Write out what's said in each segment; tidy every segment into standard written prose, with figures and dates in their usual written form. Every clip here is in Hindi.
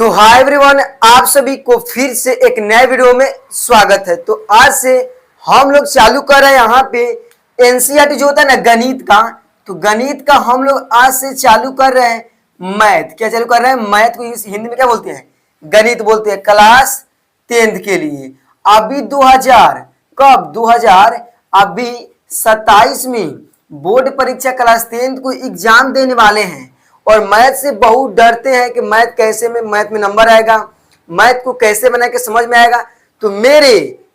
तो हाय एवरीवन, आप सभी को फिर से एक नए वीडियो में स्वागत है। तो आज से हम लोग चालू कर रहे हैं यहाँ पे एनसीईआरटी जो होता है ना गणित का। तो गणित का हम लोग आज से चालू कर रहे हैं मैथ। क्या चालू कर रहे हैं? मैथ को हिंदी में क्या बोलते हैं? गणित बोलते हैं। क्लास 10th के लिए अभी 2000 कब 2000 अभी 27 में बोर्ड परीक्षा क्लास 10th को एग्जाम देने वाले हैं और मैथ से बहुत डरते हैं कि मैथ कैसे में मैथ में नंबर आएगा, मैथ को कैसे बना के समझ में आएगा। तो मेरे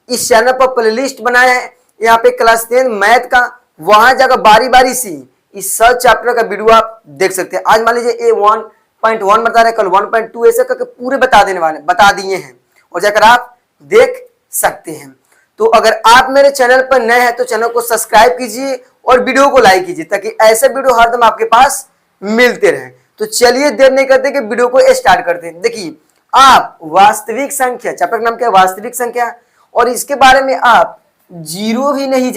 इस चैनल पर प्लेलिस्ट बनाया है यहाँ पे क्लास 10 मैथ का, वहां जाकर बारी बारी से इस सब चैप्टर का वीडियो आप देख सकते हैं। आज मान लीजिए A1.1 बता रहे, कल 1.2 ऐसे करके पूरे बता दिए हैं और जाकर आप देख सकते हैं। तो अगर आप मेरे चैनल पर नए हैं तो चैनल को सब्सक्राइब कीजिए और वीडियो को लाइक कीजिए ताकि ऐसे वीडियो हरदम आपके पास मिलते रहे। तो चलिए देर नहीं करते कि वीडियो को स्टार्ट करते हैं। देखिए, आप वास्तविक संख्या चैप्टर का नाम क्या है? वास्तविक संख्या। और इसके बारे में आप जीरो भी नहीं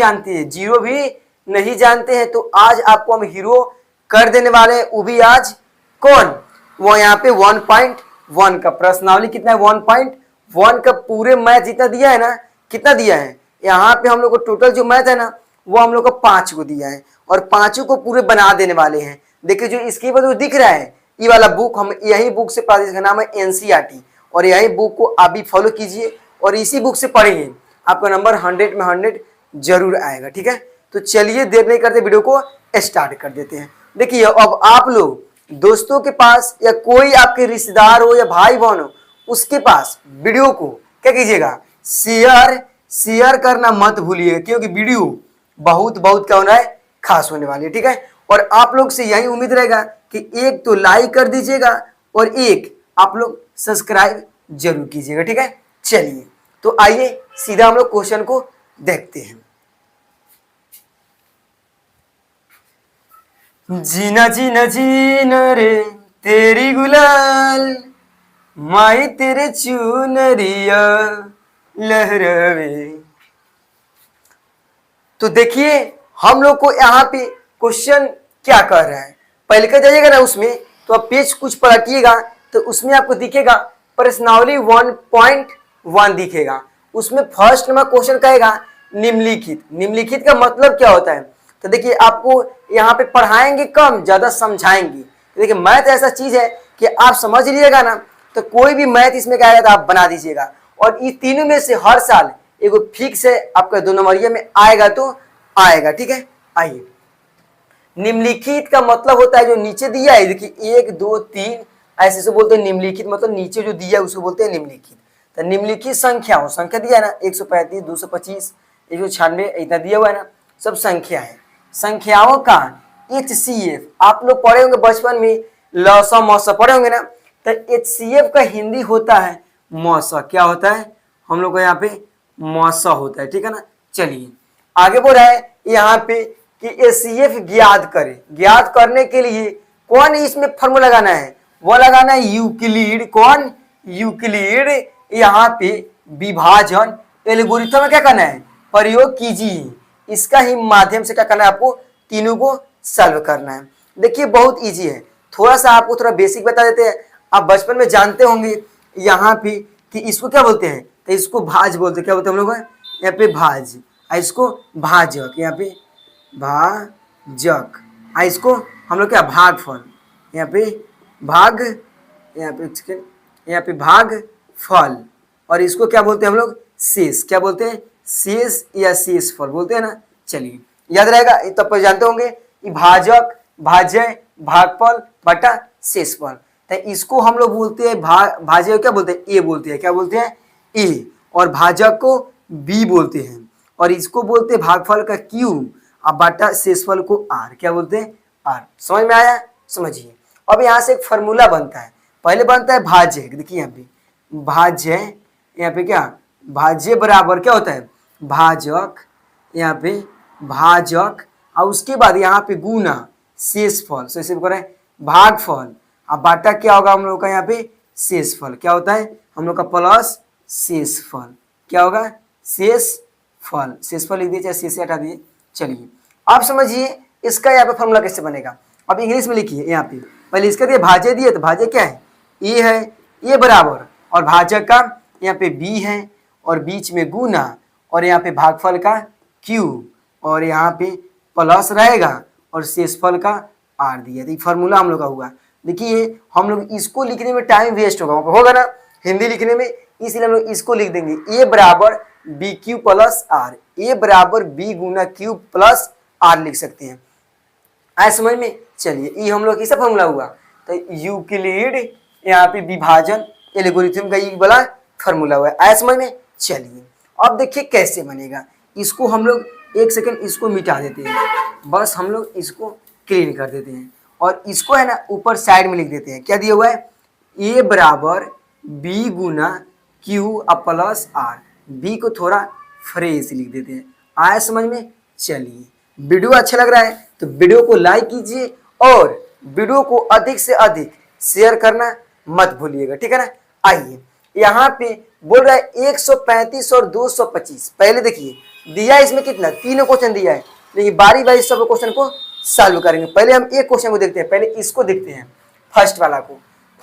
जानते हैं, तो आज आपको हम हीरो कर देने वाले हैं। वो भी आज कौन? वो यहाँ पे 1.1 का प्रश्नावली कितना है? 1.1 का पूरे मैथ जितना दिया है ना, कितना दिया है यहाँ पे हम लोग को टोटल जो मैथ है ना वो हम लोग को 5 को दिया है और 5 को पूरे बना देने वाले हैं। देखिए जो इसके बाद दिख रहा है ये वाला बुक, हम यही बुक से पढ़ा, जिसका नाम है एनसीईआरटी, और यही बुक को आप भी फॉलो कीजिए और इसी बुक से पढ़ेंगे, आपका नंबर 100 में 100 जरूर आएगा। ठीक है, तो चलिए देर नहीं करते वीडियो को स्टार्ट कर देते हैं। देखिए अब आप लोग दोस्तों के पास या कोई आपके रिश्तेदार हो या भाई बहन हो उसके पास वीडियो को क्या कीजिएगा? शेयर करना मत भूलिएगा, क्योंकि वीडियो बहुत क्या होना है? खास होने वाली है। ठीक है, और आप लोग से यही उम्मीद रहेगा कि एक तो लाइक कर दीजिएगा और एक आप लोग सब्सक्राइब जरूर कीजिएगा। ठीक है, चलिए तो आइए सीधा हम लोग क्वेश्चन को देखते हैं। जीना जीना जीना रे तेरी गुलाल, माई तेरे चुनरिया लहरावे। तो देखिए हम लोग को यहाँ पे क्वेश्चन क्या कर रहा है। पहले का जाइएगा ना उसमें, तो आप पेज कुछ पलटिएगा तो उसमें आपको दिखेगा प्रश्नावली 1.1 दिखेगा। उसमें फर्स्ट नंबर क्वेश्चन कहेगा निम्नलिखित। निम्नलिखित का मतलब क्या होता है? तो देखिए आपको यहाँ पे पढ़ाएंगे कम, ज्यादा समझाएंगे। देखिए मैथ ऐसा चीज है कि आप समझ लीजिएगा ना तो कोई भी मैथ इसमें क्या आएगा तो आप बना दीजिएगा। और ये तीनों में से हर साल एगो फिक्स है आपका 2 नंबरिया में आएगा तो आएगा। ठीक है, आइए। निम्नलिखित का मतलब होता है जो नीचे दिया है, देखिए 1 2 3 ऐसे से बोलते हैं निम्नलिखित, मतलब नीचे जो दिया है उसको बोलते हैं निम्नलिखित। तो निम्नलिखित संख्या दिया है ना 135 225 196 इतना दिया हुआ है ना, सब संख्या है। संख्याओं का HCF आप लोग पढ़े होंगे बचपन में, लसा मौसा पढ़े होंगे ना। तो HCF का हिंदी होता है मौसा। क्या होता है? हम लोग को यहाँ पे मौसा होता है। ठीक है ना, चलिए आगे बोल रहा है यहाँ पे कि HCF ज्ञात करे। ज्ञात करने के लिए कौन इसमें फॉर्मूला लगाना है? वो लगाना है यूक्लिड। कौन? यूक्लिड। यहाँ पे विभाजन एल्गोरिथम में क्या करना है? प्रयोग कीजिए। इसका ही माध्यम से क्या करना है? आपको तीनों को सॉल्व करना है। देखिए बहुत इजी है, थोड़ा सा आपको थोड़ा बेसिक बता देते हैं। आप बचपन में जानते होंगे यहाँ पे कि इसको क्या बोलते हैं? तो इसको भाज बोलते हैं। क्या बोलते हैं हम लोग? यहाँ पे भाज, इसको भाजक, यहाँ पे भाजक, इसको हम लोग क्या? भागफल। यहाँ पे भाग, यहाँ पे भाग फल, और इसको क्या बोलते हैं हम लोग? शेष। क्या बोलते हैं? शेष या शेष फल बोलते हैं ना। चलिए याद रहेगा, तब पर जानते होंगे कि भाजक, भाज्य, भागफल बटा शेषफल। तो इसको हम लोग बोलते हैं भाज्य क्या बोलते हैं? ए बोलते हैं। क्या बोलते हैं? ए। और भाजक को बी बोलते हैं, और इसको बोलते हैं भागफल का क्यू, और बटा शेषफल को आर। क्या बोलते हैं? आर। समझ में आया? समझिए। अब यहाँ से एक फॉर्मूला बनता है। पहले बनता है भाज्य। देखिए यहाँ पे भाज्य, यहाँ पे क्या? भाज्य बराबर क्या होता है? भाजक, यहाँ पे भाजक, और उसके बाद यहाँ पे गुना शेषफल। शेष करें भागफल, अब बाटा क्या होगा हम लोग का? यहाँ पे शेषफल। क्या होता है हम लोग का? प्लस शेषफल। क्या होगा? शेषफल। शेषफल लिख दिए, चाहे शेष हटा दिए। चलिए आप समझिए इसका यहाँ पे फॉर्मूला कैसे बनेगा। अब इंग्लिश में लिखिए। यहाँ पे पहले इसका दिए भाज्य दिए, तो भाज्य क्या है? ए है, ये बराबर, और भाजक का यहाँ पे b है और बीच में गुना और यहाँ पे भागफल का q और यहाँ पे प्लस रहेगा और शेषफल का r दिया। तो ये फॉर्मूला हम लोग का हुआ। देखिए हम लोग इसको लिखने में टाइम वेस्ट होगा ना हिंदी लिखने में, इसलिए हम लोग इसको लिख देंगे a बराबर B Q plus R, A बराबर बी गुना क्यू प्लस आर लिख सकते हैं। आए समझ में? चलिए ये हम लोग कैसा फॉर्मूला हुआ, तो यूक्लिड यहाँ पे विभाजन एल्गोरिथम का ये वाला फॉर्मूला हुआ है। आए समझ में? चलिए अब देखिए कैसे बनेगा। इसको हम लोग एक सेकंड इसको मिटा देते हैं, बस हम लोग इसको क्लीन कर देते हैं और इसको है ना ऊपर साइड में लिख देते हैं। क्या दिया हुआ है? ए बराबर बी गुना क्यू प्लस आर, बी को थोड़ा फ्रेश लिख देते हैं। आया समझ में? चलिए वीडियो अच्छा लग रहा है तो वीडियो को लाइक कीजिए और वीडियो को अधिक से अधिक शेयर करना मत भूलिएगा, ठीक है ना। आइए यहाँ पे बोल रहा है 135 और 225। पहले देखिए दिया है इसमें कितना, तीनों क्वेश्चन दिया है, लेकिन बारी बारी सब क्वेश्चन को सॉल्व करेंगे। पहले हम एक क्वेश्चन को देखते हैं, पहले इसको देखते हैं फर्स्ट वाला को।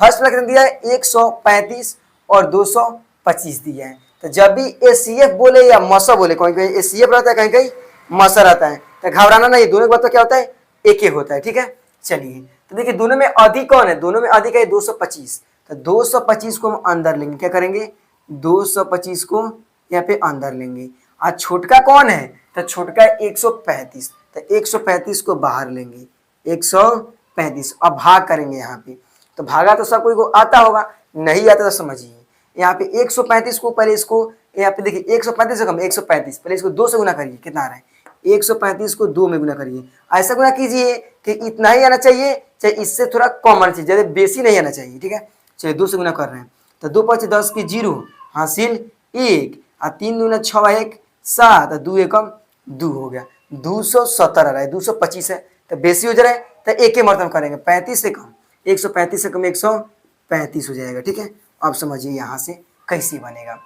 फर्स्ट वाला कितना दिया है? 135 और 225 दिया है। तो जब भी एसीएफ बोले या मसा बोले, कहीं कहीं एसीएफ रहता है, कहीं कहीं मसा रहता है, तो घबराना नहीं, दोनों के बाद तो क्या होता है? एक ही होता है, ठीक है। चलिए तो देखिए दोनों में अधिक कौन है? दोनों में अधिक है 225, तो 225 को हम अंदर लेंगे। क्या करेंगे? 225 को यहाँ पे अंदर लेंगे। आज छोटका कौन है? तो छोटका है 135, तो 135 को बाहर लेंगे, 135। अब भाग करेंगे यहाँ पे, तो भागा तो सब कोई को आता होगा, नहीं आता तो समझिए यहाँ पे 135 को पहले इसको यहाँ पे देखिए 135 से कम 135, पहले इसको 2 से गुना करिए, कितना आ रहा है? 135 को 2 में गुना करिए। ऐसा गुना कीजिए कि इतना ही आना चाहिए, चाहे इससे थोड़ा कम आना चाहिए, ज़्यादा बेसी नहीं आना चाहिए, ठीक है। चलिए 2 से गुना कर रहे हैं, तो 2 5 10 की 0 हासिल 1 और 3 दूना 6 1 7 और 2 एकम 2 हो गया, 270 आ रहा है, 225 है तो बेसी हो जा रहा है, तो एक के मर्तब करेंगे 35 से कम 135 से कम 135 हो जाएगा, ठीक है। अब समझिए यहाँ से कैसे बनेगा।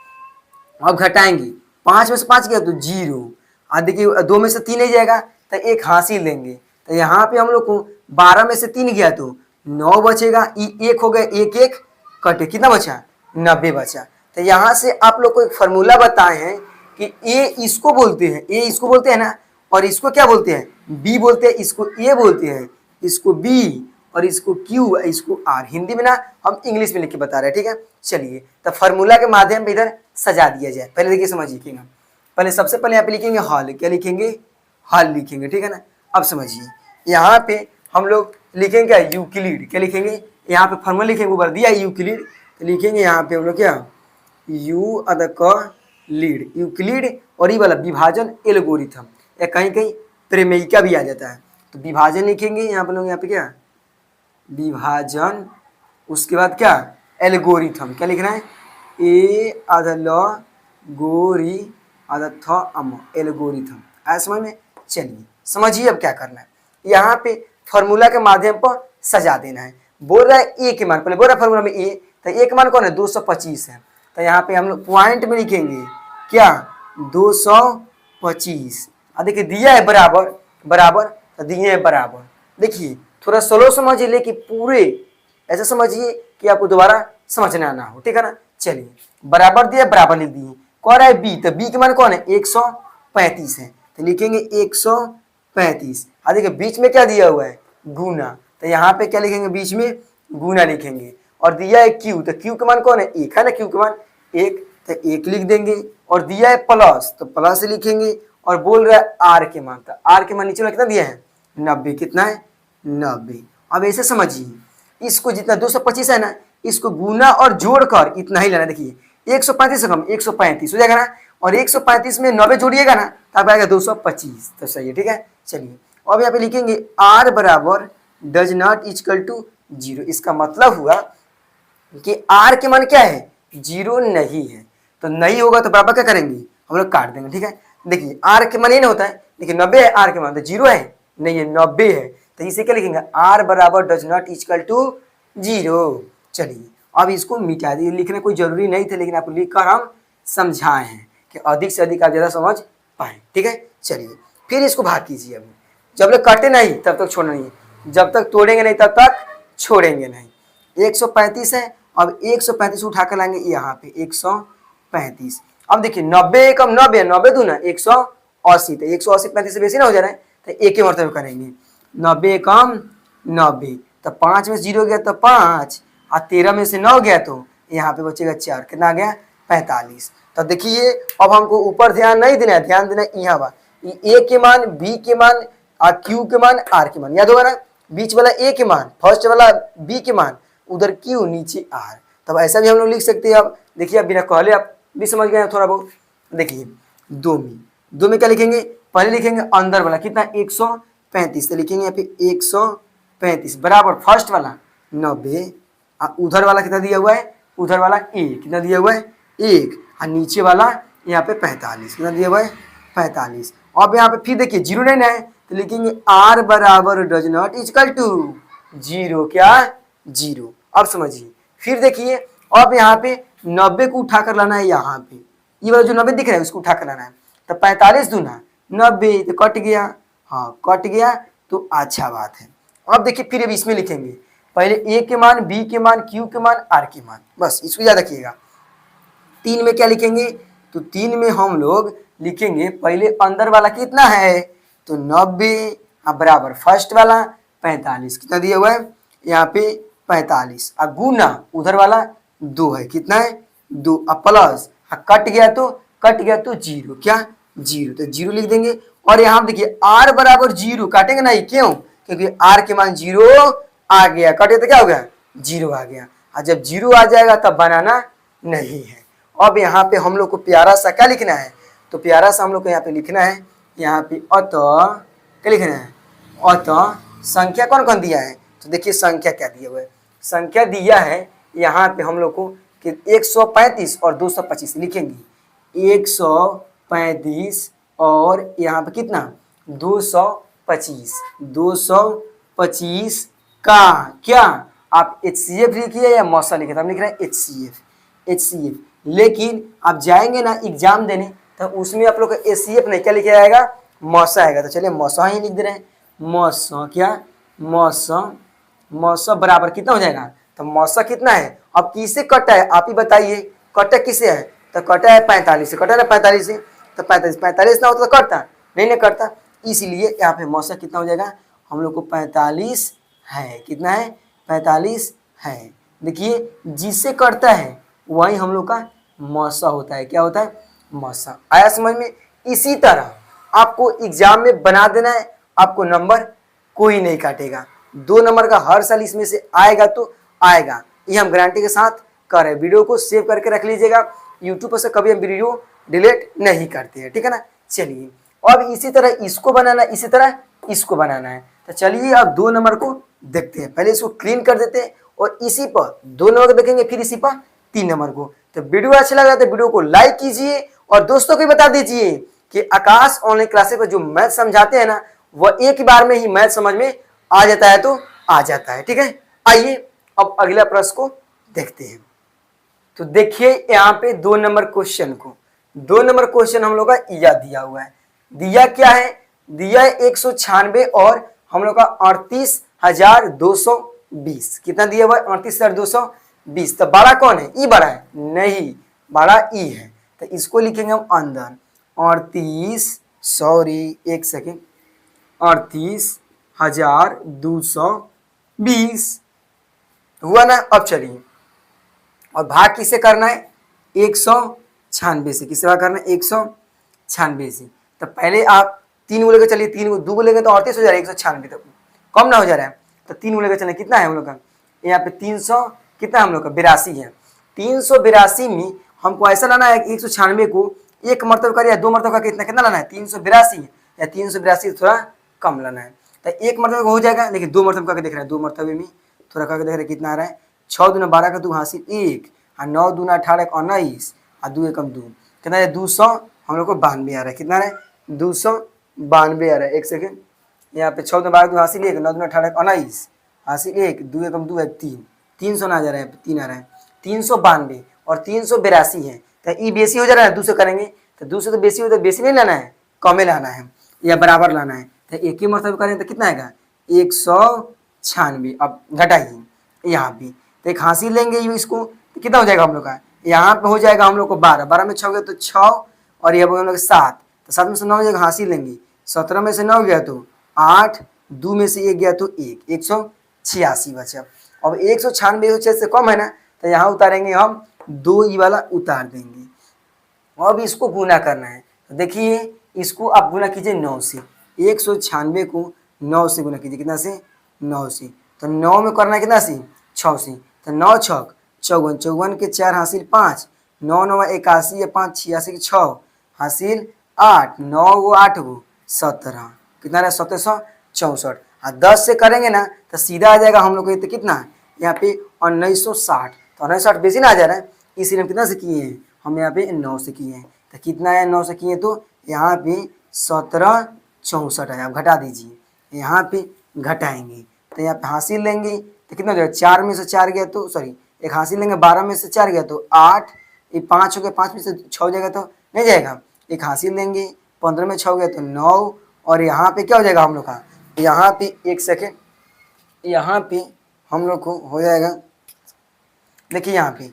अब घटाएंगे, 5 में से 5 गया तो 0, और देखिए 2 में से 3 नहीं जाएगा तो 1 हासिल लेंगे, तो यहाँ पे हम लोग को 12 में से 3 गया तो 9 बचेगा, 1 हो गया, 1 1 कटे, कितना बचा? 90 बचा। तो यहाँ से आप लोग को एक फार्मूला बताए हैं कि ए इसको बोलते हैं, ए इसको बोलते हैं ना, और इसको क्या बोलते हैं? बी बोलते हैं, इसको ए बोलते हैं, इसको बी और इसको क्यू, इसको आर। हिंदी में ना हम इंग्लिश में लिख के बता रहे हैं, ठीक है। चलिए तो फार्मूला के माध्यम पे इधर सजा दिया जाए। पहले देखिए समझिए, पहले सबसे पहले यहाँ पे लिखेंगे हॉल, क्या लिखेंगे? हॉल लिखेंगे, ठीक है ना। अब समझिए यहाँ पे हम लोग लिखेंगे क्या? यूक्लिड। क्या लिखेंगे? यहाँ पे फार्मूला लिखेंगे, ऊपर दिया यूक्लिड, तो लिखेंगे यहाँ पे हम लोग क्या? यू अद क लीड, यूक्लिड, और ये वाला विभाजन एल्गोरिथम, या कहीं कहीं प्रमेयिका भी आ जाता है, तो विभाजन लिखेंगे यहाँ पे लोग, यहाँ पे क्या? विभाजन, उसके बाद क्या? एल्गोरिथम। क्या लिखना है? ए आध ल गोरी आधा थ अम, एल्गोरिथम। आया समझ में? चलिए समझिए अब क्या करना है। यहाँ पे फार्मूला के माध्यम पर सजा देना है। बोल रहा है ए के मान, पहले बोल रहा है फार्मूला में ए, तो ए के मान कौन है? 225 है, तो यहाँ पे हम लोग पॉइंट में लिखेंगे क्या? 225। और देखिए दिया है बराबर, बराबर तो दिए है बराबर। देखिए थोड़ा स्लो समझिए, लेकिन पूरे ऐसा समझिए कि आपको दोबारा समझना ना हो, ठीक है ना। चलिए बराबर दिया, बराबर लिख दिए। कह रहा है बी, तो बी के मान कौन है? 135 है, तो लिखेंगे 135। और देखिए बीच में क्या दिया हुआ है? गुना, तो यहाँ पे क्या लिखेंगे? बीच में गुना लिखेंगे। और दिया है क्यू, तो क्यू के मान कौन है? 1 है ना, क्यू के मान 1, तो 1 लिख देंगे। और दिया है प्लस, तो प्लस लिखेंगे। और बोल रहा है आर के मान, तो आर के मान नीचे में कितना दिया है? 90। कितना है? 90। अब ऐसे समझिए, इसको जितना 225 है ना, इसको गुना और जोड़कर इतना ही लेना। देखिए 135 से कम 135 हो जाएगा ना, और 135 में 90 जोड़िएगा ना, तब आएगा 225, तो सही है, ठीक है। चलिए अब यहाँ पे लिखेंगे r बराबर डज नॉट इक्वल टू 0। इसका मतलब हुआ कि r के मान क्या है? 0 नहीं है, तो नहीं होगा तो बराबर क्या करेंगे? हम लोग काट देंगे, ठीक है। देखिए r के मान ये नहीं होता है, लेकिन 90 है r के मान, तो 0 है नहीं है, 90 है, तो इसे क्या लिखेंगे? r बराबर डज नॉट इक्वल टू 0। चलिए अब इसको मिटा दिए, लिखना कोई जरूरी नहीं था, लेकिन आपको लिखकर हम समझाए हैं कि अधिक से अधिक आप ज़्यादा समझ पाए, ठीक है। चलिए फिर इसको भाग कीजिए। अभी जब तक काटे नहीं तब तक छोड़ना नहीं है, जब तक तोड़ेंगे नहीं तब तक छोड़ेंगे नहीं। 135 है अब 135 उठा कर लाएंगे यहाँ पे 135। अब देखिए 90 एकम 90, 90 दूना 180, तो 180 35 से बेसी ना हो जा रहा है, तो एक के मरतबे करेंगे 90 एकम 90, तो 5 में से 0 गया तो 5, और 13 में से 9 गया तो यहाँ पे बचेगा 4, कितना आ गया 45। तो देखिए अब हमको ऊपर ध्यान नहीं देना है, ध्यान देना है यहाँ बा ए के मान, बी के मान, और क्यू के मान, आर के मान, याद होगा ना, बीच वाला ए के मान, फर्स्ट वाला बी के मान, उधर क्यू नीचे आर। तब ऐसा भी हम लोग लिख सकते हैं। अब देखिए अब बिना कहले आप भी समझ गए थोड़ा बहुत। देखिए दो में क्या लिखेंगे, पहले लिखेंगे अंदर वाला कितना 135, तो लिखेंगे यहाँ पे 135 बराबर फर्स्ट वाला 90, उधर वाला कितना दिया हुआ है, उधर वाला ए कितना दिया हुआ है 1, और नीचे वाला यहाँ पे 45 कितना दिया हुआ है 45। अब यहाँ पे फिर देखिए 0 नहीं है, तो लिखेंगे r बराबर डज नॉट इक्वल टू 0, क्या 0। अब समझिए फिर देखिए अब यहाँ पे 90 को उठा कर लाना है, यहाँ पे ये वाला जो 90 दिख रहा है उसको उठा कर लाना है, तो 45 दूना 90, तो कट गया, हाँ कट गया, तो अच्छा बात है। अब देखिए फिर अब इसमें लिखेंगे पहले ए के मान, बी के मान, क्यू के मान, आर के मान, बस इसको याद रखिएगा। 3 में क्या लिखेंगे, तो 3 में हम लोग लिखेंगे पहले अंदर वाला कितना है, तो 90 बराबर फर्स्ट वाला 45 कितना दिया हुआ है यहाँ पे 45, और गुना उधर वाला 2 है कितना है 2, अब प्लस कट गया तो 0, क्या 0, तो 0 लिख देंगे। और यहाँ देखिए r बराबर 0 काटेंगे नहीं, क्यों, क्योंकि r के मान 0 आ गया, कटे तो क्या हो गया 0 आ गया, और जब 0 आ जाएगा तब बनाना नहीं है। अब यहाँ पे हम लोग को प्यारा सा क्या लिखना है, तो प्यारा सा हम लोग को यहाँ पे लिखना है, यहाँ पे अतः क्या लिखना है, अतः संख्या कौन कौन दिया है, तो देखिए संख्या क्या दिया हुआ है, संख्या दिया है यहाँ पे हम लोग को कि 135 और 225 लिखेंगे, 135 और यहाँ पे कितना 225, 225 का क्या आप HCF लिखिए या मौसा लिखिए, तो हम लिख रहे हैं HCF। लेकिन आप जाएंगे ना एग्जाम देने तो उसमें आप लोग का HCF नहीं क्या लिखा जाएगा, मौसा आएगा, तो चलिए मौसा ही लिख दे रहे हैं। मौसा क्या, मौसा बराबर कितना हो जाएगा, तो मौसा कितना है, अब किससे कटा है आप ही बताइए, कटा किसे है, तो कटा है 45 से, कटा ना 45 से, तो 45 ना होता तो कटता नहीं ना कटता, इसीलिए यहाँ पे मौसा कितना हो जाएगा हम लोग को 45 है, कितना है 45 है। देखिए जिससे कटता है वही हम लोग का मौसा होता है, क्या होता है मौसा। आया समझ में। इसी तरह आपको एग्जाम में बना देना है, आपको नंबर कोई नहीं काटेगा, 2 नंबर का हर साल इसमें से आएगा तो आएगा, ये हम गारंटी के साथ कर रहे हैं। वीडियो को सेव करके रख लीजिएगा, यूट्यूब पर से कभी हम वीडियो डिलीट नहीं करते हैं, ठीक है ना। चलिए अब इसी तरह इसको बनाना है, इसी तरह इसको बनाना है, तो चलिए अब 2 नंबर को देखते हैं। पहले इसको क्लीन कर देते हैं और इसी पर 2 नंबर को देखेंगे, फिर इसी पर 3 नंबर को। तो वीडियो अच्छा लगा तो वीडियो को लाइक कीजिए और दोस्तों को भी बता दीजिए कि आकाश ऑनलाइन क्लासेस पर जो मैथ समझाते हैं ना, वह एक बार में ही मैथ समझ में आ जाता है, तो आ जाता है, ठीक है। आइए अब अगला प्रश्न को देखते हैं। तो देखिए यहाँ पे 2 नंबर क्वेश्चन को, 2 नंबर क्वेश्चन हम लोग का यह दिया हुआ है, दिया क्या है, दिया है 196 और हम लोग का 38,220, कितना दिया हुआ है 38,220। तो बड़ा कौन है, ई बड़ा है, नहीं बड़ा ई है, तो इसको लिखेंगे हम अंदर 38,220 हुआ ना। अब चलिए और भाग किसे करना है 196 से, किससे भाग करना है 196 से। तो पहले आप 3 को लेकर चलिए, 3 को 2 को लेकर तो 38 हो जा रहा है, 196 तो कम ना हो जा रहा है, तो 3 को लेकर चलें, कितना है हम लोग का यहाँ पे 300 कितना हम लोग का 82 है। 382 में हमको ऐसा लाना है कि 196 को एक मरतबा कर या 2 मरतबा का कितना कितना लाना है 382 या 382 थोड़ा कम लाना है, तो एक मरतबा हो जाएगा, लेकिन 2 मरतबा करके देख रहे हैं, 2 मरतबे में थोड़ा करके देख रहे हैं कितना आ रहा है 6 दूना 12 का 2 हासिल 1 और 9 दूना 18 का 19 और 2 एकम 2 कितना है 200 हम लोग को 92 आ रहा है, कितना आ रहा है 292 आ रहा है। एक सेकेंड, यहाँ पे 6 दूना 12 का 2 हासिल 1 9 दूना 18 का 19 हासिल 1 2 एकम 2 है 3 300 ना आ जा रहा है 3 आ रहा है 392 और 382 है, तो ई बेसी हो जा रहा है 200 करेंगे, तो 200 तो बेसी हो, तो बेसी नहीं लाना है, कमे लाना है या बराबर लाना है, तो एक ही मरतबा करें तो कितना आएगा 196। अब घटाइए यहाँ भी तो एक हासिल लेंगे इसको, तो कितना हो जाएगा हम लोग का, यहाँ पे हो जाएगा हम लोग को 12, 12 में 6 गया तो 6, और ये हम लोग 7, तो 7 में से 9 हो जाएगा, हासिल लेंगे, 17 में से 9 गया तो 8, 2 में से 1 गया तो 1, 186 बचा। अब 196 106 से कम है ना, तो यहाँ उतारेंगे हम 2 ई वाला उतार देंगे। अब इसको गुना करना है, तो देखिए इसको आप गुना कीजिए 9 से, 196 को 9 से गुना कीजिए, कितना से, 9 से, तो 9 में करना है कितना से, 6 से, तो 9 छक 54, 54 के 4 हासिल 5, 9 9 81 5 86 के 6 हासिल 8, 9 गो 8 गो 17, कितना रहा 1764, और 10 से करेंगे ना तो सीधा आ जाएगा हम लोग को, तो कितना यहाँ पे 1960, तो 1960 बेसी ना आ जा रहा है, इसलिए हम कितना से किए हैं, हम यहाँ पे 9 से किए हैं, तो कितना है 9 से किए तो यहाँ पे 1764 है। आप घटा दीजिए, यहाँ पे घटाएंगे तो यहाँ पे हासिल लेंगे तो कितना हो जाएगा, 4 में से 4 गया तो सॉरी एक हासिल लेंगे, 12 में से 4 गया तो 8, ये 5 हो गया, 5 में से 6 हो जाएगा तो नहीं जाएगा, एक हासिल लेंगे, 15 में 6 हो गया तो 9, और यहाँ पे क्या हो जाएगा हम लोग का, यहाँ पे एक सेकेंड, यहाँ पे हम लोग को हो जाएगा, देखिए यहाँ पे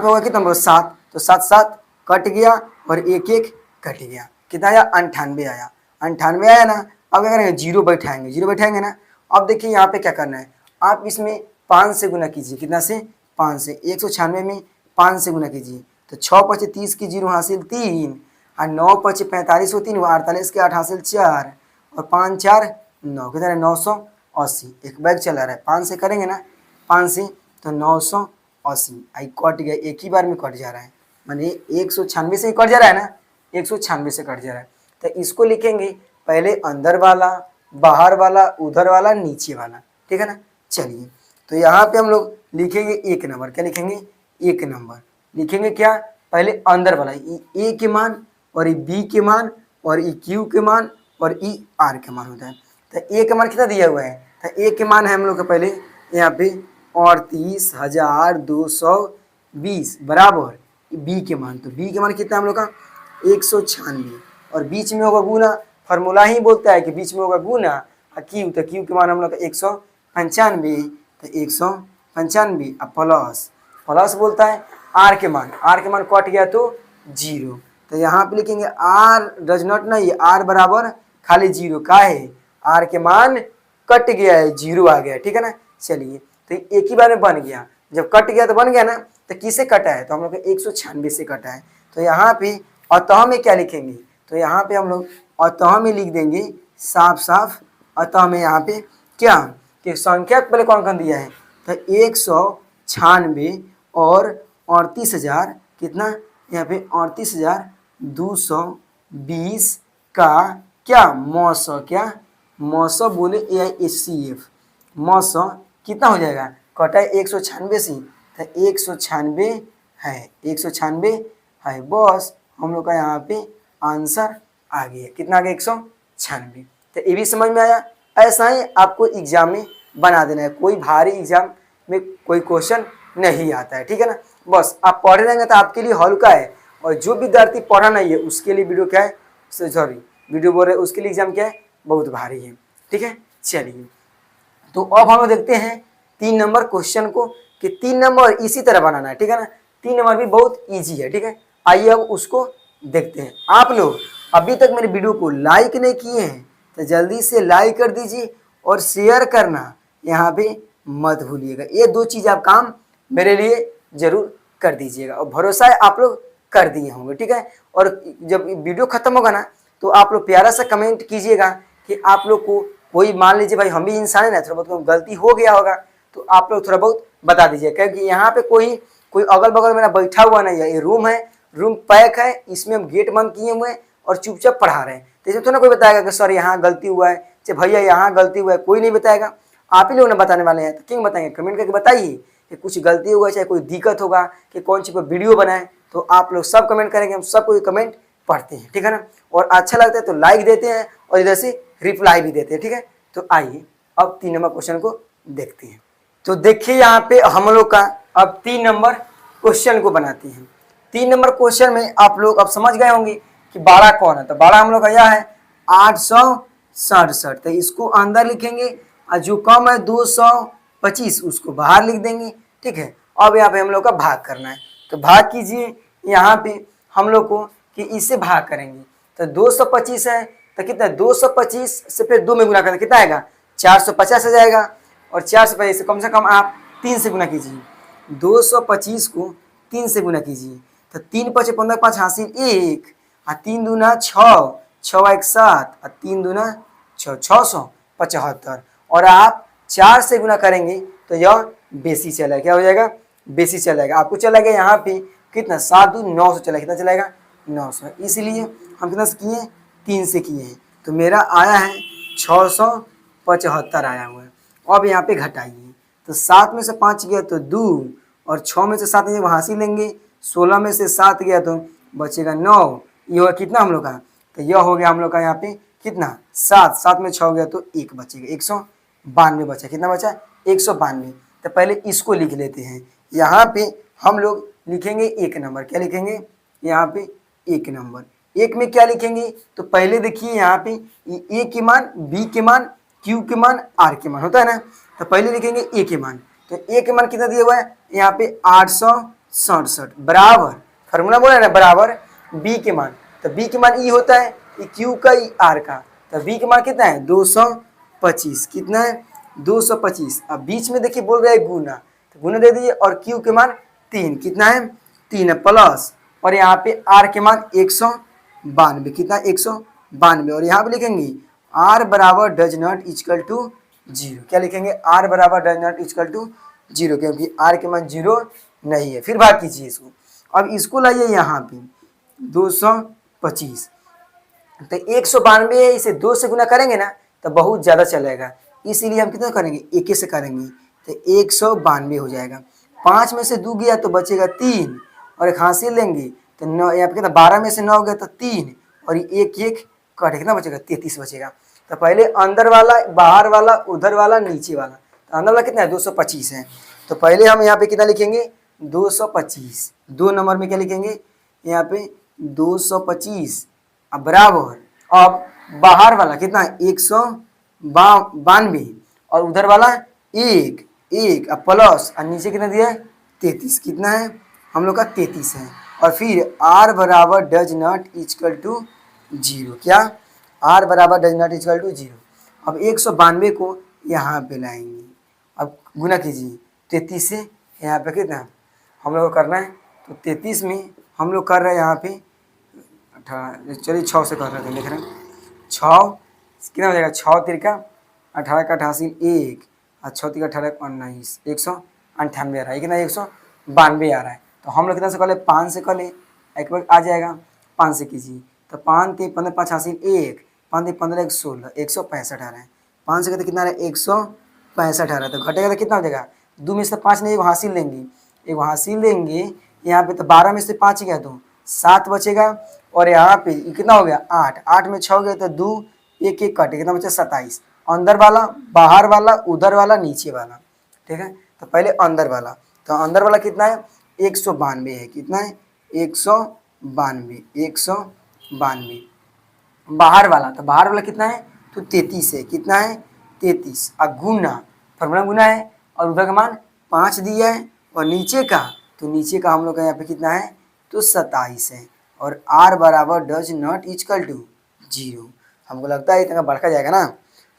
होगा कितना 7, तो 7 7 कट गया और 1 1 कट गया, कितना आया 98 आया, 98 आया ना। अब क्या करेंगे, जीरो बैठाएंगे ना। अब देखिए यहाँ पे क्या करना है, आप इसमें 5 से गुना कीजिए, कितना से 5 से, 196 में 5 से गुना कीजिए, तो 6 5 30 की 0 हासिल 3, और 9 5 45 को 3, 48 के 8 हासिल 4, और 5 4 9, कितना है 980, एक बैग चला रहा है, 5 से करेंगे ना, 5 से तो 980, आई कट गया, एक ही बार में कट जा रहा है, माने 196 से ही कट जा रहा है ना, 196 से कट जा रहा है, तो इसको लिखेंगे पहले अंदर वाला, बाहर वाला, उधर वाला, नीचे वाला, ठीक है ना। चलिए तो यहाँ पे हम लोग लिखेंगे 1 नंबर, क्या लिखेंगे 1 नंबर, लिखेंगे क्या, पहले अंदर वाला ए के मान, और ई बी के मान, और ई क्यू के मान, और ई आर के मान होता है। तो ए के मान कितना दिया हुआ है, तो ए के मान है हम लोग का पहले यहाँ पे 38,220 बराबर बी के मान, तो बी के मान कितना हम लोग का 196, और बीच में होगा गुना, फार्मूला ही बोलता है कि बीच में होगा गुना, और क्यू, तो क्यू के मान हम लोग का 195, तो 195 प्लस प्लस बोलता है आर के मान कट गया तो 0, तो यहाँ पे लिखेंगे आर डज नॉट नहीं, आर बराबर खाली 0 का है, आर के मान कट गया है, 0 आ गया, ठीक है ना। चलिए तो एक ही बार में बन गया, जब कट गया तो बन गया ना, तो किससे कटा है, तो हम लोग 196 से कटा है, तो यहाँ पे अतः में क्या लिखेंगे, तो यहाँ पे हम लोग अतः में लिख देंगे साफ साफ, अतः में यहाँ पे क्या कि संख्या पहले कौन कौन दिया है, तो 196 और 38,000, कितना यहाँ पे 38,220 का क्या मौसौ, क्या मौसौ बोले AISCF, मौसौ कितना हो जाएगा, कटा है 196 से, तो 196 है, 196 है, बस हम लोग का यहाँ पे आंसर आ गया, कितना आ गया 196। तो ये भी समझ में आया। ऐसा ही आपको एग्जाम में बना देना है, कोई भारी एग्जाम में कोई क्वेश्चन नहीं आता है, ठीक है ना। बस आप पढ़े रहेंगे तो आपके लिए हल्का है, और जो विद्यार्थी पढ़ा नहीं है उसके लिए वीडियो क्या है, सॉरी वीडियो बोल रहे उसके लिए एग्जाम क्या है, बहुत भारी है, ठीक है। चलिए तो अब हम लोग देखते हैं 3 नंबर क्वेश्चन को, कि 3 नंबर इसी तरह बनाना है, ठीक है ना। 3 नंबर भी बहुत ईजी है, ठीक है। आइए अब उसको देखते हैं। आप लोग अभी तक मेरे वीडियो को लाइक नहीं किए हैं तो जल्दी से लाइक कर दीजिए, और शेयर करना यहाँ पे मत भूलिएगा, ये 2 चीज़ आप काम मेरे लिए जरूर कर दीजिएगा, और भरोसा है आप लोग कर दिए होंगे, ठीक है। और जब वीडियो खत्म होगा ना तो आप लोग प्यारा सा कमेंट कीजिएगा कि आप लोग को कोई, मान लीजिए भाई हम भी इंसान है ना, थोड़ा बहुत गलती हो गया होगा तो आप लोग थोड़ा बहुत बता दीजिए, क्योंकि यहाँ पे कोई अगल बगल मेरा बैठा हुआ नहीं है, ये रूम है, रूम पैक है, इसमें हम गेट बंद किए हुए हैं और चुपचाप पढ़ा रहे हैं, तो इसमें थोड़ा कोई बताएगा कि सर यहाँ गलती हुआ है, चाहे भैया यहाँ गलती हुआ है, कोई नहीं बताएगा, आप ही लोगों ने बताने वाले हैं। तो क्यों बताएंगे, कमेंट करके बताइए कि कुछ गलती होगा, चाहे कोई दिक्कत होगा कि कौन सी कोई वीडियो बनाए, तो आप लोग सब कमेंट करेंगे, हम सब कोई कमेंट पढ़ते हैं, ठीक है ना। और अच्छा लगता है तो लाइक देते हैं, और इधर से रिप्लाई भी देते हैं, ठीक है। तो आइए अब 3 नंबर क्वेश्चन को देखते हैं। तो देखिए यहाँ पे हम लोग का अब 3 नंबर क्वेश्चन को बनाते हैं। 3 नंबर क्वेश्चन में आप लोग अब समझ गए होंगे कि 12 कौन है, तो 12 हम लोग का यह है 867, तो इसको अंदर लिखेंगे, और जो कम है 225 उसको बाहर लिख देंगे, ठीक है। अब यहाँ पे हम लोग का भाग करना है, तो भाग कीजिए यहाँ पे हम लोग को कि इससे भाग करेंगे तो 225 है तो कितना 225 से फिर 2 में गुना करना कितना आएगा 450 आ जाएगा। और 450 से कम आप 3 से गुना कीजिए। 225 को 3 से गुना कीजिए तो 3 5 15 5 हासिल 1 और 3 दूना 6 6 1 7 और 3 दूना 6 675। और आप 4 से गुना करेंगे तो यह बेसी चला क्या हो जाएगा बेसी चलाएगा। आपको चलाएगा यहाँ पे कितना 7 दूनी 900 चला कितना चलाएगा 900। इसलिए हम कितना से किए 3 से किए हैं तो मेरा आया है 675 आया हुआ है। अब यहाँ पे घटाइए तो 7 में से 5 गया तो 2 और 6 में से 7 गया वहाँ से लेंगे 16 में से 7 गया तो बचेगा 9। ये होगा कितना हम लोग का तो यह हो गया हम लोग का यहाँ पे कितना 7 7 में 6 गया तो 1 बचेगा 192 बचा। कितना बचा 192। तो पहले इसको लिख लेते हैं। यहाँ पे हम लोग लिखेंगे 1 नंबर क्या लिखेंगे यहाँ पे 1 नंबर। 1 में क्या लिखेंगे तो पहले देखिए यहाँ पे ए के मान बी के मान क्यू के मान आर के मान होता है ना। तो पहले लिखेंगे ए के मान तो ए के मान कितना दिया हुआ है यहाँ पे 867 बराबर फार्मूला बोला है ना बराबर बी के मान तो बी के मान ई होता है ई क्यू का ई आर का तो बी के मान कितना है 225 कितना है 225। अब बीच में देखिए बोल रहा है गुना तो गुना दे दीजिए और क्यू के मान 3 कितना है 3 है प्लस और यहाँ पे आर के मान 192 कितना 192 और यहाँ पे लिखेंगे आर बराबर डज नॉट इक्वल टू 0 क्या लिखेंगे आर बराबर डज नॉट इक्वल टू 0 क्योंकि आर के मान 0 नहीं है। फिर भाग कीजिए इसको। अब इसको लाइए यहाँ पे 225 तो 192 है इसे 2 से गुना करेंगे ना तो बहुत ज़्यादा चलेगा इसीलिए हम कितना करेंगे 1 से करेंगे तो 192 हो जाएगा। 5 में से 2 गया तो बचेगा 3 और एक हासिल लेंगे तो 9 यहाँ पे कितना 12 में से 9 गया तो 3 और एक एक कट कितना बचेगा 33 बचेगा। तो पहले अंदर वाला बाहर वाला उधर वाला नीचे वाला तो अंदर वाला कितना है 225 है तो पहले हम यहाँ पे कितना लिखेंगे 225। 2 नंबर में क्या लिखेंगे यहाँ पे 225 अब बराबर अब बाहर वाला कितना है 192 और उधर वाला 1 1 अब प्लस और नीचे कितना दिया है 33 कितना है हम लोग का 33 है। और फिर आर बराबर डज नॉट इक्वल टू 0 क्या आर बराबर डज नॉट इक्वल टू 0। अब 192 को यहाँ पे लाएंगे अब गुना कीजिए 33 से यहाँ पे कितना हम लोग को करना है तो 33 में हम लोग कर रहे हैं यहाँ पे 18 चलिए 6 से कर रहे थे लिख रहे हैं 6 कितना हो जाएगा 6 तिरका 18 का 88 1 और 6 तिरका 18 19 198 आ रहा है कितना 192 आ रहा है। तो हम लोग कितना से कर ले 5 से कर ले एक बार आ जाएगा 5 से कीजिए तो 5 3 15 5 हासिल 1 5 3 15 1 16 165 आ रहा है। 5 से कहते कितना आ रहा है 165 आ रहा है तो घटेगा तो कितना हो जाएगा 2 में से 5 नहीं एक हासिल लेंगे एक हासिल लेंगे यहाँ पे तो 12 में से 5 गया तो 7 बचेगा और यहाँ पे कितना हो गया 8 8 में 6 गया तो 2 एक एक कटे कितना बचा 27 अंदर वाला बाहर वाला उधर वाला नीचे वाला ठीक है। तो पहले अंदर वाला तो अंदर वाला कितना है 192 है कितना है 192 बाहर वाला तो बाहर वाला कितना है तो 33 है कितना है 33 और गुना फॉर्मूला गुना है और उधर का मान 5 दिया है और नीचे का तो नीचे का हम लोग का यहाँ पे कितना है तो 27 है और r बराबर डज नॉट इक्वल टू 0। हमको लगता है इतना बढ़ता जाएगा ना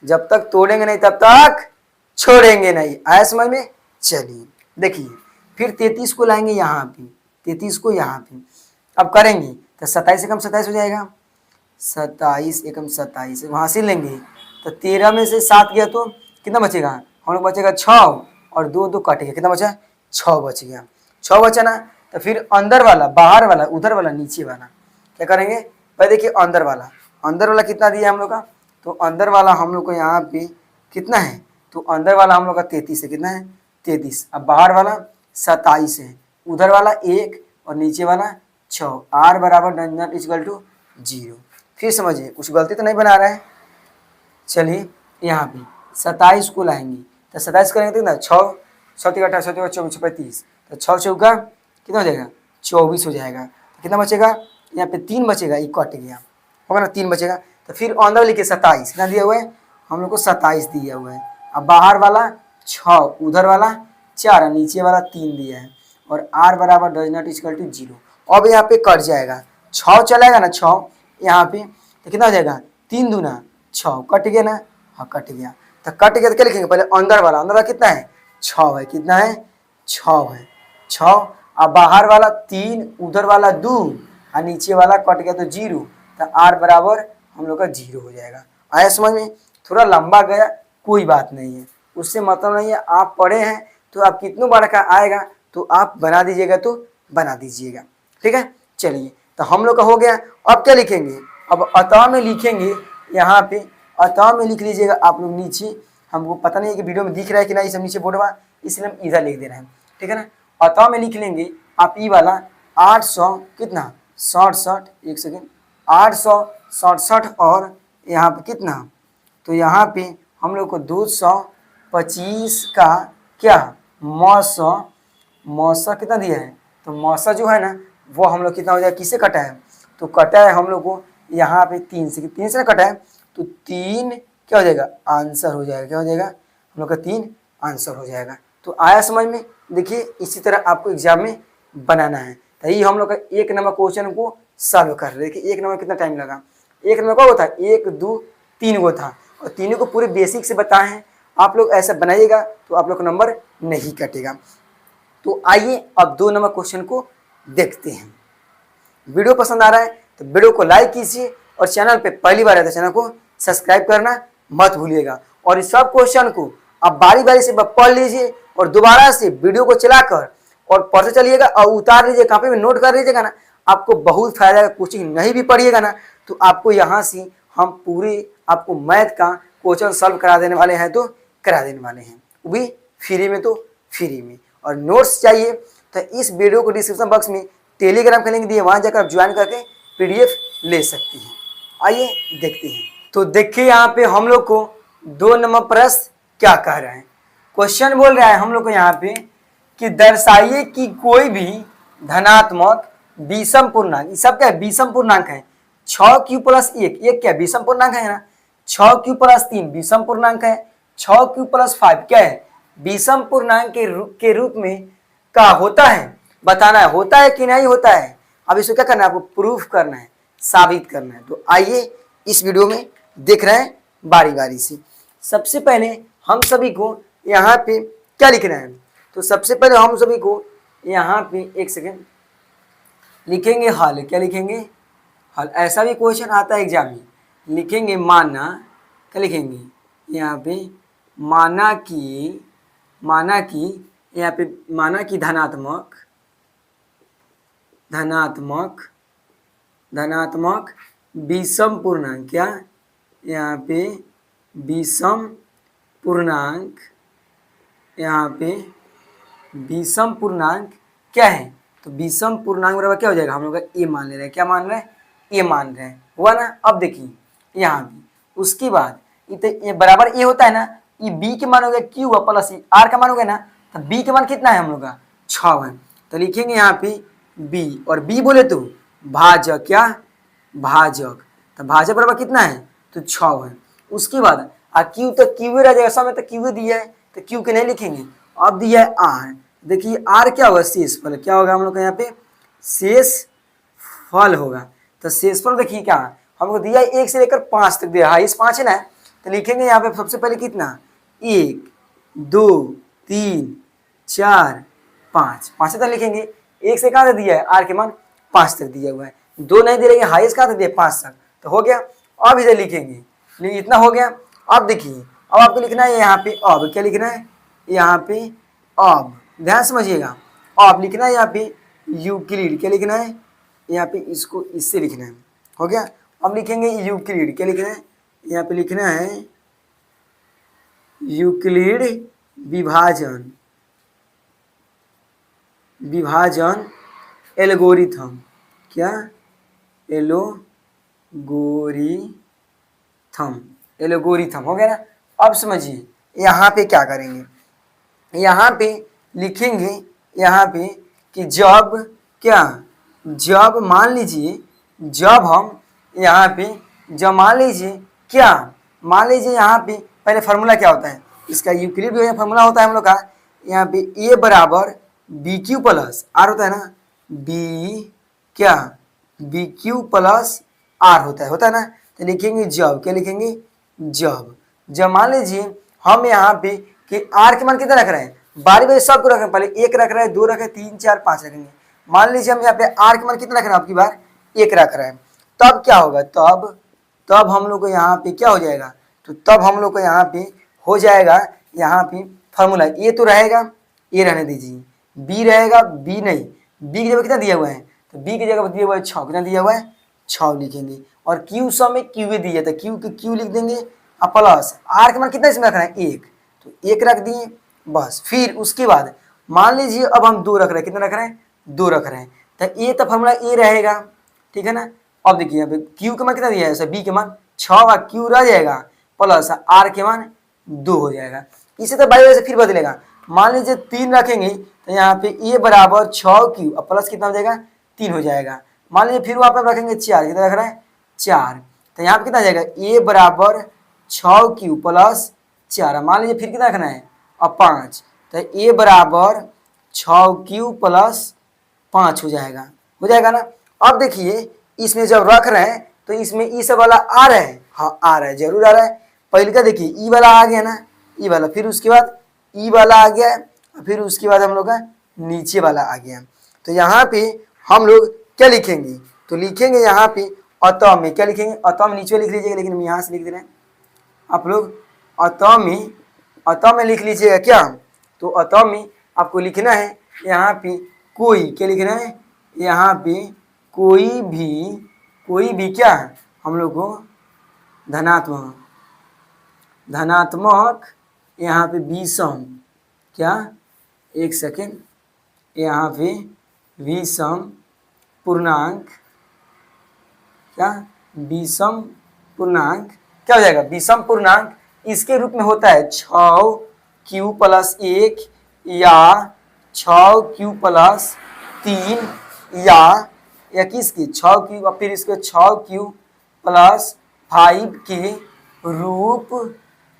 जब तक तोड़ेंगे नहीं तब तक छोड़ेंगे नहीं आया समझ में। चलिए देखिए फिर 33 को लाएंगे यहाँ पे 33 को यहाँ पे अब करेंगे तो 27 एकम 27 हो जाएगा 27 एकम 27 वहाँ से लेंगे तो 13 में से 7 गया तो कितना बचेगा हम लोग बचेगा 6 और 2 2 कट गया कितना बचा 6 बच गया 6 बचा ना। तो फिर अंदर वाला बाहर वाला उधर वाला नीचे वाला क्या करेंगे पहले देखिए अंदर वाला कितना दिया हम लोग का तो अंदर वाला हम लोग को यहाँ पे कितना है तो अंदर वाला हम लोग का 33 है कितना है 33 अब बाहर वाला 27 है उधर वाला 1 और नीचे वाला 6 r बराबर डज नॉट इक्वल टू 0। फिर समझिए कुछ गलती तो नहीं बना रहा है। चलिए यहाँ पे 27 को लाएंगे तो 27 करेंगे तो ना 6 7 18 7 24 35 तो 6 चौका कितना हो जाएगा 24 हो जाएगा तो कितना बचेगा यहाँ पे 3 बचेगा ये कट गया होगा ना 3 बचेगा। तो फिर अंदर लिखे 27 कितना दिया हुआ है हम लोग को 27 दिया हुआ है अब बाहर वाला 6 उधर वाला 4 नीचे वाला 3 दिया है और r बराबर डज नॉट इक्वल टू 0। अब यहाँ पे कट जाएगा, 6 चलेगा ना, 6 यहाँ पे तो कितना हो जाएगा 3 दूना 6, कट गया ना, हाँ कट गया। तो कट गया तो क्या लिखेंगे, पहले अंदर वाला कितना है 6 है, कितना है 6 है 6। अब बाहर वाला 3, उधर वाला 2 और नीचे वाला कट गया तो 0, तो r बराबर हम लोग का 0 हो जाएगा। आया समझ में? थोड़ा लंबा गया, कोई बात नहीं है, उससे मतलब नहीं है। आप पढ़े हैं तो आप कितनों बार का आएगा तो आप बना दीजिएगा, तो बना दीजिएगा, ठीक है। चलिए, तो हम लोग का हो गया। अब क्या लिखेंगे, अब अतः में लिखेंगे, यहाँ पे अतः में लिख लीजिएगा आप लोग नीचे। हमको पता नहीं है कि वीडियो में दिख रहा है कि नहीं, सब नीचे बोर्ड बा, इसलिए हम इधर लिख दे रहे हैं, ठीक है ना। अतः में लिख लेंगे आप ई वाला 800 कितना 67, एक सेकेंड, 867 और यहाँ पे कितना, तो यहाँ पे हम लोग को 225 का क्या मौसा कितना दिया है, तो मौसा जो है ना वो हम लोग कितना हो जाएगा, किससे कटा है, तो कटा है हम लोग को यहाँ पे 3 से, 3 से कटा है तो 3 क्या हो जाएगा, आंसर हो जाएगा, क्या हो जाएगा हम लोग का 3 आंसर हो जाएगा। तो आया समझ में? देखिए इसी तरह आपको एग्जाम में बनाना है। तो ये हम लोग का 1 नंबर क्वेश्चन को सॉल्व कर रहे। देखिए 1 नंबर कितना टाइम लगा, 1 नंबर का वो था 1 2 3 वो था, और तीनों को पूरे बेसिक से बताए हैं। आप लोग ऐसा बनाइएगा तो आप लोग का नंबर नहीं कटेगा। तो आइए अब 2 नंबर क्वेश्चन को देखते हैं। वीडियो पसंद आ रहा है तो वीडियो को लाइक कीजिए, और चैनल पे पहली बार है तो चैनल को सब्सक्राइब करना मत भूलिएगा। और इस सब क्वेश्चन को आप बारी बारी से पढ़ लीजिए और दोबारा से वीडियो को चलाकर और पढ़ते चलिएगा और उतार लीजिए, कॉपी में नोट कर लीजिएगा ना, आपको बहुत फायदा है। कोचिंग नहीं भी पढ़िएगा ना तो आपको यहाँ से हम पूरे आपको मैथ का क्वेश्चन सॉल्व करा देने वाले हैं, तो करा देने वाले हैं, वो भी फ्री में, तो फ्री में। और नोट्स चाहिए तो इस वीडियो को डिस्क्रिप्शन बॉक्स में टेलीग्राम का लिंक दिए, वहाँ जाकर आप ज्वाइन करके PDF ले सकती हैं। आइए देखते हैं। तो देखिए यहाँ पे हम लोग को 2 नंबर प्रश्न क्या कह रहे हैं। क्वेश्चन बोल रहा है हम लोग को यहाँ पे कि दर्शाइए कि कोई भी धनात्मक विषम पूर्णांक, ये सब क्या है विषम पूर्णांक है, 6q + 1, एक क्या विषम पूर्णांक है ना, 6q + 3 विषम पूर्णांक है, 6q + 5 क्या है विषम पूर्णांक के रूप में का होता है, बताना है होता है कि नहीं होता है। अब इसको क्या करना है, आपको प्रूफ करना है, साबित करना है। तो आइए इस वीडियो में देख रहे हैं बारी बारी से। सबसे पहले हम सभी को यहाँ पे क्या लिखना है, तो सबसे पहले हम सभी को यहाँ पे एक सेकेंड लिखेंगे हल। क्या लिखेंगे, हल। ऐसा भी क्वेश्चन आता है एग्जाम में, लिखेंगे माना, क्या लिखेंगे यहाँ पे माना कि यहाँ पे माना कि धनात्मक विषम पूर्णांक, क्या यहाँ पे विषम पूर्णांक, यहाँ पे विषम पूर्णांक क्या है, तो विषम पूर्णांक बराबर क्या हो जाएगा, हम लोग ए मान ले रहे हैं, क्या मान रहे हैं, ए मान रहे हैं, हुआ ना। अब देखिए यहाँ भी उसके बाद ये बराबर ए होता है ना, ये बी के मान हो गया क्यू प्लस आर का मान हो गया ना, तो बी के मान कितना है हम लोग का 6 है। तो लिखेंगे यहाँ पे बी, और बी बोले तो भाजक, क्या भाजक, तो भाजक बराबर कितना है तो 6 है। उसके बाद क्यू, तो क्यू रह जाएगा, समय तो क्यू दिया है तो क्यू के नहीं लिखेंगे। अब दिया है आर, देखिए आर क्या होगा शेष फल, क्या होगा हम लोग का यहाँ पे शेष फल होगा। तो शेष फल देखिए क्या हमको दिया है 1 से लेकर 5 तक दिया है, इस 5 है ना, तो लिखेंगे यहाँ पे सबसे पहले कितना 1 2 3 4 5, 5 तक लिखेंगे। 1 से कहाँ तक दिया है आर के मान 5 तक दिया हुआ है, 2 नहीं दे रहे, हाईएस्ट कहाँ तक दिया 5 तक, तो हो गया। अब इधर लिखेंगे, इतना हो गया। अब देखिए अब आपको लिखना है यहाँ पे अब, क्या लिखना है यहाँ पे अब, ध्यान समझिएगा, अब लिखना है यहाँ पे यूक्लिड, क्या लिखना है यहाँ पे इसको इससे लिखना है, हो गया। अब लिखेंगे यूक्लिड, क्या लिखना है यहाँ पे लिखना है यूक्लिड विभाजन एल्गोरिथम, क्या एल्गोरिथम हो गया ना। अब समझिए यहाँ पे क्या करेंगे, यहाँ पे लिखेंगे यहाँ पे कि जब मान लीजिए जब हम यहाँ पे जब मान लीजिए यहाँ पे पहले फार्मूला क्या होता है इसका, यूक्लिड जो है फार्मूला होता है हम लोग का यहाँ पे ए बराबर बी क्यू प्लस आर होता है ना, बी क्या बी क्यू प्लस आर होता है ना। तो लिखेंगे जब, क्या लिखेंगे, जब मान लीजिए हम यहाँ पे कि आर के मान कितना रख रहे हैं, बारी बारी सबको रख रहे हैं, पहले एक रख रहे हैं, दो रख रहे हैं, 3 4 5 रखेंगे। मान लीजिए हम यहाँ पे आर के मान कितना रख रहे हैं, आपकी बार एक रख रहे हैं, तब क्या होगा, तब हम लोग को यहाँ पे क्या हो जाएगा, तो तब हम लोग को यहाँ पे हो जाएगा, यहाँ पे फॉर्मूला ए तो रहेगा, ए रहने दीजिए, बी रहेगा, बी नहीं, बी की जगह कितना दिया हुआ है, तो बी की जगह दिया हुआ है 6, कितना दिया हुआ है 6 लिखेंगे, और क्यू सब में क्यू दिया था, क्यू के क्यू लिख देंगे, और प्लस आर के मान कितना इसमें रखना है 1, तो 1 रख दिए बस। फिर उसके बाद मान लीजिए अब हम 2 रख रहे हैं, कितना रख रहे हैं 2 रख रहे हैं, तो ए तो फॉर्मूला ए रहेगा, ठीक है ना। अब देखिए यहाँ पे क्यू के मान कितना दिया है, बी के मान 6 और क्यू रह जाएगा, प्लस आर के मान 2 हो जाएगा। इसे तो बाई से फिर बदलेगा, मान लीजिए 3 रखेंगे तो यहाँ पे ए बराबर 6 क्यू और प्लस कितना हो जाएगा 3 हो जाएगा। मान लीजिए फिर वहाँ पर रखेंगे 4, कितना रख रहे हैं 4, तो यहाँ पे कितना आ जाएगा ए बराबर 6 क्यू प्लस 4, मान लीजिए फिर कितना रखना है और 5, तो ए बराबर 6 क्यू प्लस 5 हो जाएगा ना। अब देखिए इसमें जब रख रहे हैं तो इसमें ई सब वाला आ रहा है, हाँ आ रहा है, जरूर आ रहा है। पहले का देखिए ई वाला आ गया ना, ई वाला, फिर उसके बाद ई वाला आ गया, फिर उसके बाद हम लोग का नीचे वाला आ गया। तो यहाँ पे हम लोग क्या लिखेंगे, तो लिखेंगे यहाँ पे अतः में, क्या लिखेंगे, अतः में नीचे लिख लीजिएगा, लेकिन हम यहाँ से लिख दे रहे हैं आप लोग, अतः में लिख लीजिएगा क्या, तो अतः में आपको लिखना है यहाँ पे कोई, क्या लिखना है यहाँ पे कोई भी क्या है हम लोग को धनात्मक यहाँ पे विषम, क्या एक सेकेंड, यहाँ पे विषम पूर्णांक, क्या विषम पूर्णांक क्या हो जाएगा, विषम पूर्णांक इसके रूप में होता है 6 क्यू प्लस 1 या 6 क्यू प्लस 3 या किसकी 6 क्यू और फिर इसके 6 क्यू प्लस 5 के रूप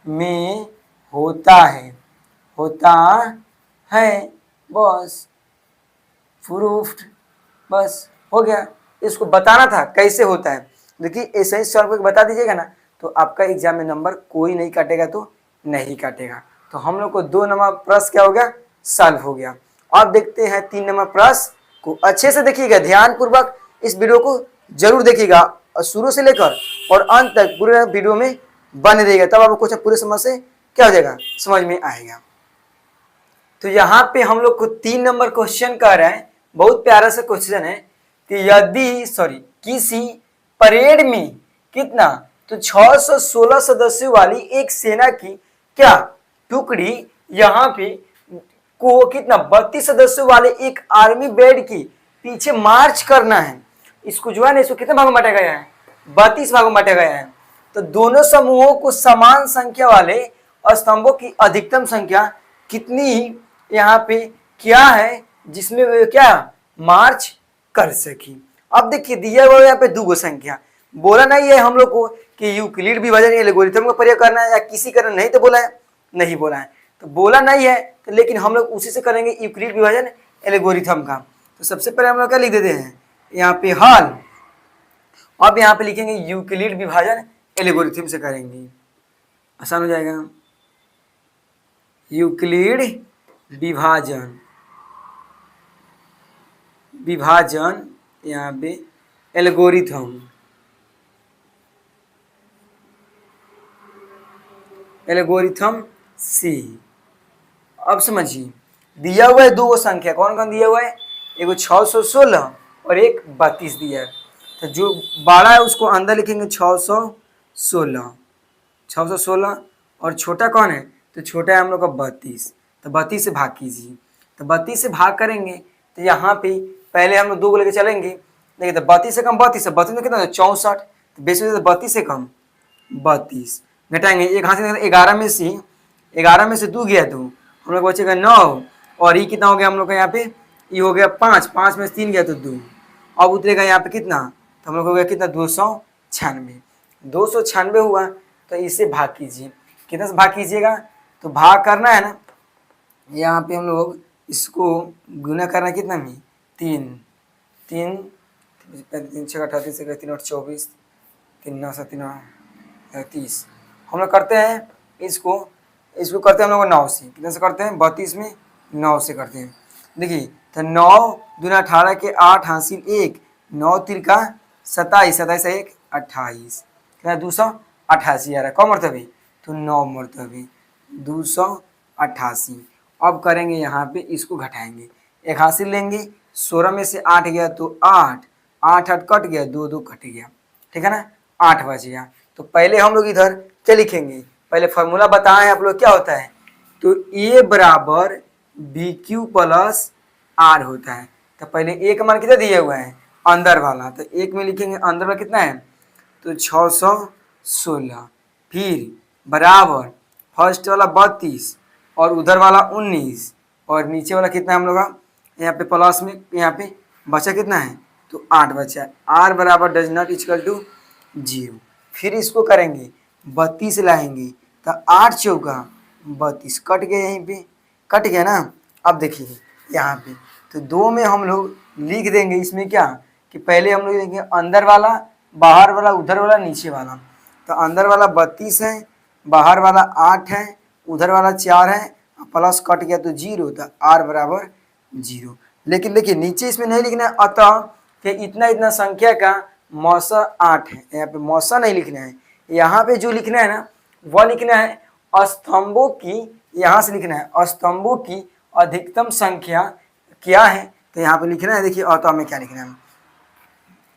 में होता है बस, प्रूफ्ड, बस हो गया। इसको बताना था कैसे होता है, देखिए ऐसे ही सॉल्व करके बता दीजिएगा ना, तो आपका एग्जाम में नंबर कोई नहीं काटेगा, तो नहीं काटेगा। तो हम लोग को 2 नंबर प्रश्न क्या हो गया, सॉल्व हो गया। अब देखते हैं 3 नंबर प्रश्न को, अच्छे से देखिएगा, ध्यान पूर्वक इस वीडियो को जरूर देखिएगा और शुरू से लेकर और अंत तक पूरे वीडियो में बने रहिएगा, तब आपको क्वेश्चन पूरे समझ से क्या हो जाएगा, समझ में आएगा। तो यहाँ पे हम लोग को 3 नंबर क्वेश्चन कर रहे हैं, बहुत प्यारा सा क्वेश्चन है कि यदि किसी परेड में कितना, तो 616 सदस्यों वाली एक सेना की क्या टुकड़ी यहाँ पे को कितना 32 सदस्यों वाले एक आर्मी बैंड के पीछे मार्च करना है, इसको जो है ना, इसको कितने भागों में बांटा गया है, 32 भागों में बांटा गया है। तो दोनों समूहों को समान संख्या वाले स्तंभों की अधिकतम संख्या कितनी यहाँ पे क्या है जिसमें वे क्या मार्च कर सकी। अब देखिए दिया हुआ यहाँ पे 2 संख्या, बोला नहीं है हम लोग को कि यूक्लिड विभाजन एल्गोरिथम का प्रयोग करना है या किसी करना, नहीं तो बोला है, नहीं बोला है, तो बोला नहीं है तो लेकिन हम लोग उसी से करेंगे यूक्लिड विभाजन एल्गोरिथम का। तो सबसे पहले हम लोग क्या लिख देते हैं यहाँ पे हल, अब यहाँ पे लिखेंगे यूक्लिड विभाजन एल्गोरिथम से करेंगे, आसान हो जाएगा। यूक्लिड विभाजन यहाँ पे एल्गोरिथम सी। अब समझिए दिया हुआ है 2 संख्या, कौन कौन दिया हुआ है, एगो 616 और एक 32 दिया है। तो जो बड़ा है उसको अंदर लिखेंगे 616 और छोटा कौन है, तो छोटा है हम लोग का 32, तो 32 से भाग कीजिए, तो 32 से भाग करेंगे तो यहाँ पे पहले हम लोग 2 को लेकर चलेंगे, देखिए तो 32 से कम 32 है, 32 में कितना 64, तो बेस 32 से कम 32 घटाएंगे, एक हाथ से 11 में से 2 गया, तो हम लोग बचेगा 9 और ये कितना हो गया हम लोग का यहाँ पे, ये हो गया 5 में से 3 गया तो 2, अब उतरेगा यहाँ पे कितना, तो हम लोग हो गया कितना 296 हुआ। तो इससे भाग कीजिए, कितना से भाग कीजिएगा, तो भाग करना है ना, यहाँ पे हम लोग इसको गुना करना कितना में, 3 3 3 6 38 3 8 24 3 9 7 3 30। हम लोग करते हैं इसको इसको करते हैं हम लोग 9 से, कितने से करते हैं, 32 में 9 से करते हैं। देखिए तो 9 दूना 18 के 8 हासिल 1, 9 तिरका 27, 27 1 28, कितना 288 आ रहा है। कौन मरतबे, तो 9 मरतबे 288। अब करेंगे यहाँ पे इसको घटाएंगे, एक हासिल लेंगे, 16 में से 8 गया तो 8, 8 8 कट गया, 2 2 कट गया, ठीक है ना, 8 बच गया। तो पहले हम लोग इधर क्या लिखेंगे, पहले फार्मूला बताएं आप लोग क्या होता है, तो ए बराबर बी क्यू प्लस आर होता है। तो पहले ए का मान कितना दिया हुआ है, अंदर वाला, तो एक में लिखेंगे अंदर वाला कितना है, तो 616, फिर बराबर फर्स्ट वाला 32 और उधर वाला 19 और नीचे वाला कितना है हम लोग का, यहाँ पे प्लस में, यहाँ पे बचा कितना है, तो 8 बचा। आर बराबर डज नॉट इक्वल टू 0। फिर इसको करेंगे 32 लाएंगे, तो 8 चौका 32, कट गया, यहीं पे कट गया ना। अब देखिए यहाँ पे तो 2 में हम लोग लिख देंगे, इसमें क्या कि पहले हम लोग लिखेंगे अंदर वाला, बाहर वाला, उधर वाला, नीचे वाला। तो अंदर वाला 32 है, बाहर वाला 8 है, उधर वाला 4 है, प्लस कट गया तो 0, तो आर बराबर 0। लेकिन देखिए नीचे इसमें नहीं लिखना है अतः कि इतना इतना संख्या का मौसा 8 है, यहाँ पे मौसा नहीं लिखना है, यहाँ पे जो लिखना है ना वह लिखना है स्तंभों की, यहाँ से लिखना है स्तंभों की अधिकतम संख्या क्या है। तो यहाँ पे लिखना है, देखिए अतः में क्या लिखना है,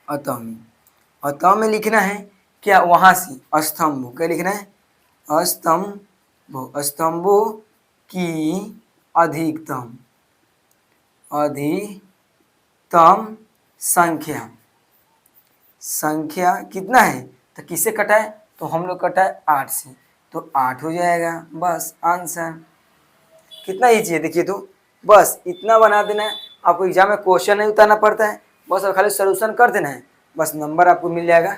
अतः में लिखना है क्या, वहाँ से स्तंभ क्या लिखना है, स्तंभों की अधिकतम संख्या कितना है, तो किससे कटा है, तो हम लोग कटा है 8 से, तो 8 हो जाएगा, बस आंसर। कितना ईजी है देखिए, तो बस इतना बना देना है, आपको एग्जाम में क्वेश्चन नहीं उतारना पड़ता है, बस और खाली सोल्यूशन कर देना है, बस नंबर आपको मिल जाएगा।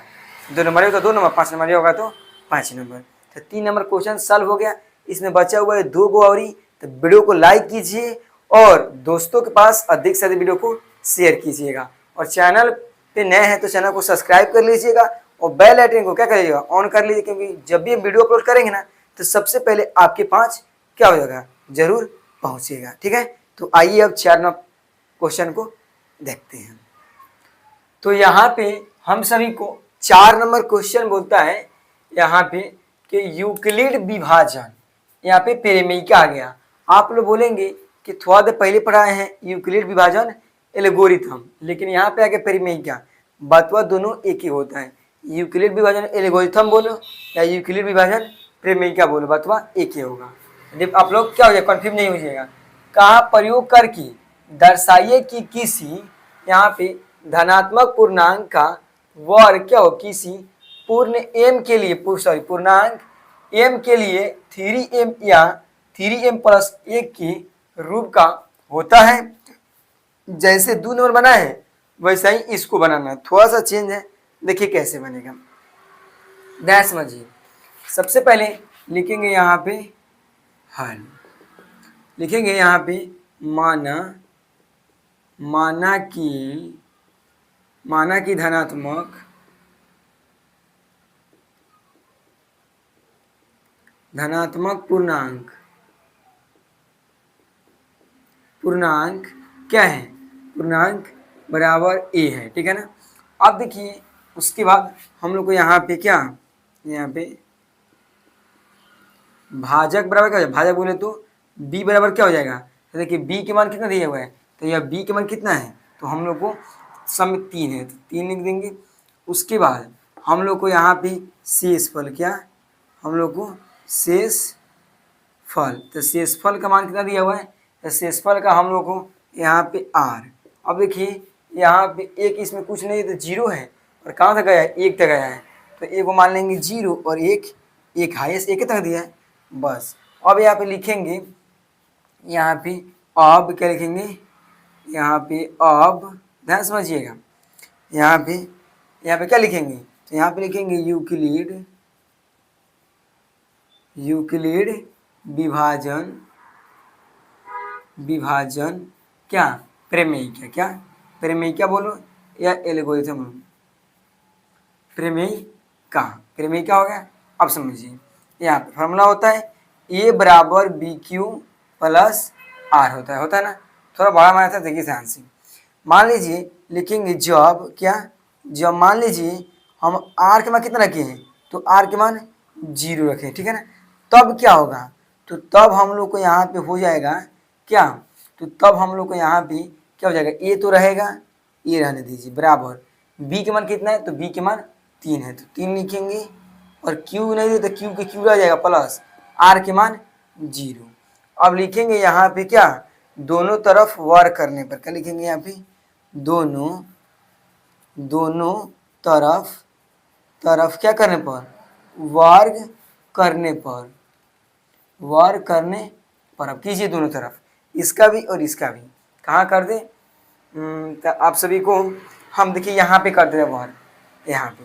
2 नंबर होगा तो 2 नंबर, 5 नंबर होगा तो 5 नंबर। तो 3 नंबर क्वेश्चन सॉल्व हो गया। इसमें बचा हुआ है 2 गो और, तो वीडियो को लाइक कीजिए और दोस्तों के पास अधिक से अधिक वीडियो को शेयर कीजिएगा, और चैनल पे नए हैं तो चैनल को सब्सक्राइब कर लीजिएगा और बेल आइकन को क्या करिएगा, ऑन कर लीजिए, क्योंकि जब भी हम वीडियो अपलोड करेंगे ना तो सबसे पहले आपके पास क्या हो जाएगा, जरूर पहुंचेगा, ठीक है। तो आइए अब 4 नंबर क्वेश्चन को देखते हैं। तो यहाँ पे हम सभी को 4 नंबर क्वेश्चन बोलता है यहाँ पे कि यूक्लिड विभाजन, यहाँ पे पेरेमेइका आ गया। आप लोग बोलेंगे कि थोड़ा देर पहले पढ़ाए हैं यूक्लिड विभाजन एल्गोरिथम, लेकिन यहाँ पे आके पेरेमेइका, बतवा दोनों एक ही होता है। यूक्लिड विभाजन एल्गोरिथम बोलो या यूक्लिड विभाजन पेरेमेइका बोलो, बतवा एक ही होगा। जब आप लोग क्या हो जाए, कन्फ्यूज नहीं हो जाएगा। कहा प्रयोग करके दर्शाइए कि किसी, यहाँ पे धनात्मक पूर्णांक का वर्ग क्या हो, किसी पूर्ण m के लिए, पूर्णांक m के लिए 3m या 3m प्लस 1 के रूप का होता है। जैसे 2 नंबर बना है वैसा ही इसको बनाना है, थोड़ा सा चेंज है, देखिए कैसे बनेगा, ध्यान समझिए। सबसे पहले लिखेंगे यहाँ पे हल, लिखेंगे यहाँ पे माना कि धनात्मक पूर्णांक क्या है, पूर्णांक बराबर a है, ठीक है ना। अब देखिए उसके बाद हम लोग को यहाँ पे क्या, यहाँ पे भाजक बराबर क्या हो जाएगा, भाजक बोले तो b बराबर क्या हो जाएगा, तो देखिए b के मान कितना दिया हुआ है, तो यह b के मान कितना है, तो हम लोग को सम 3 है, तो 3 लिख देंगे। उसके बाद हम लोग को यहाँ पे शेषफल, क्या हम लोग को शेषफल, तो शेषफल का मान कितना दिया हुआ है, तो शेषफल का हम लोग को यहाँ पे r। अब देखिए यहाँ पे एक, इसमें कुछ नहीं है तो 0 है, और कहाँ तक गया है, 1 तक गया है, तो एक को मान लेंगे 0 और 1 हाईएस्ट 1 तक दिया है, बस। अब यहाँ पे लिखेंगे, यहाँ पे अब क्या लिखेंगे, यहाँ पे अब ध्यान समझिएगा, यहाँ पे क्या लिखेंगे, तो यहाँ पे लिखेंगे यूक्लिड विभाजन विभाजन क्या प्रमेय क्या प्रमेय क्या बोलो या एल्गोरिथम प्रमेय क्या हो गया। अब समझिए यहाँ पे फॉर्मूला होता है ए बराबर बी क्यू प्लस आर होता है ना। थोड़ा बड़ा माना था, देखिए ध्यान से। मान लीजिए लिखेंगे जब मान लीजिए हम आर के मान कितना रखे हैं, तो आर के मान 0 रखें, ठीक है ना। तब क्या होगा, तो तब हम लोग को यहाँ पे हो जाएगा क्या, तो तब हम लोग को यहाँ पे क्या हो जाएगा, ए तो रहेगा, ए रहने दीजिए, बराबर बी के मान कितना है, तो बी के मान 3 है, तो 3 लिखेंगे, और क्यू नहीं दे तो क्यू के क्यू रह जाएगा प्लस आर के मान 0। अब लिखेंगे यहाँ पे क्या, दोनों तरफ वर्ग करने पर क्या लिखेंगे यहाँ पे, दोनों तरफ क्या करने पर, वर्ग करने पर अब कीजिए दोनों तरफ, इसका भी और इसका भी। कहाँ कर दे, तो आप सभी को हम देखिए यहाँ पे कर दे वर्ग, यहाँ पे,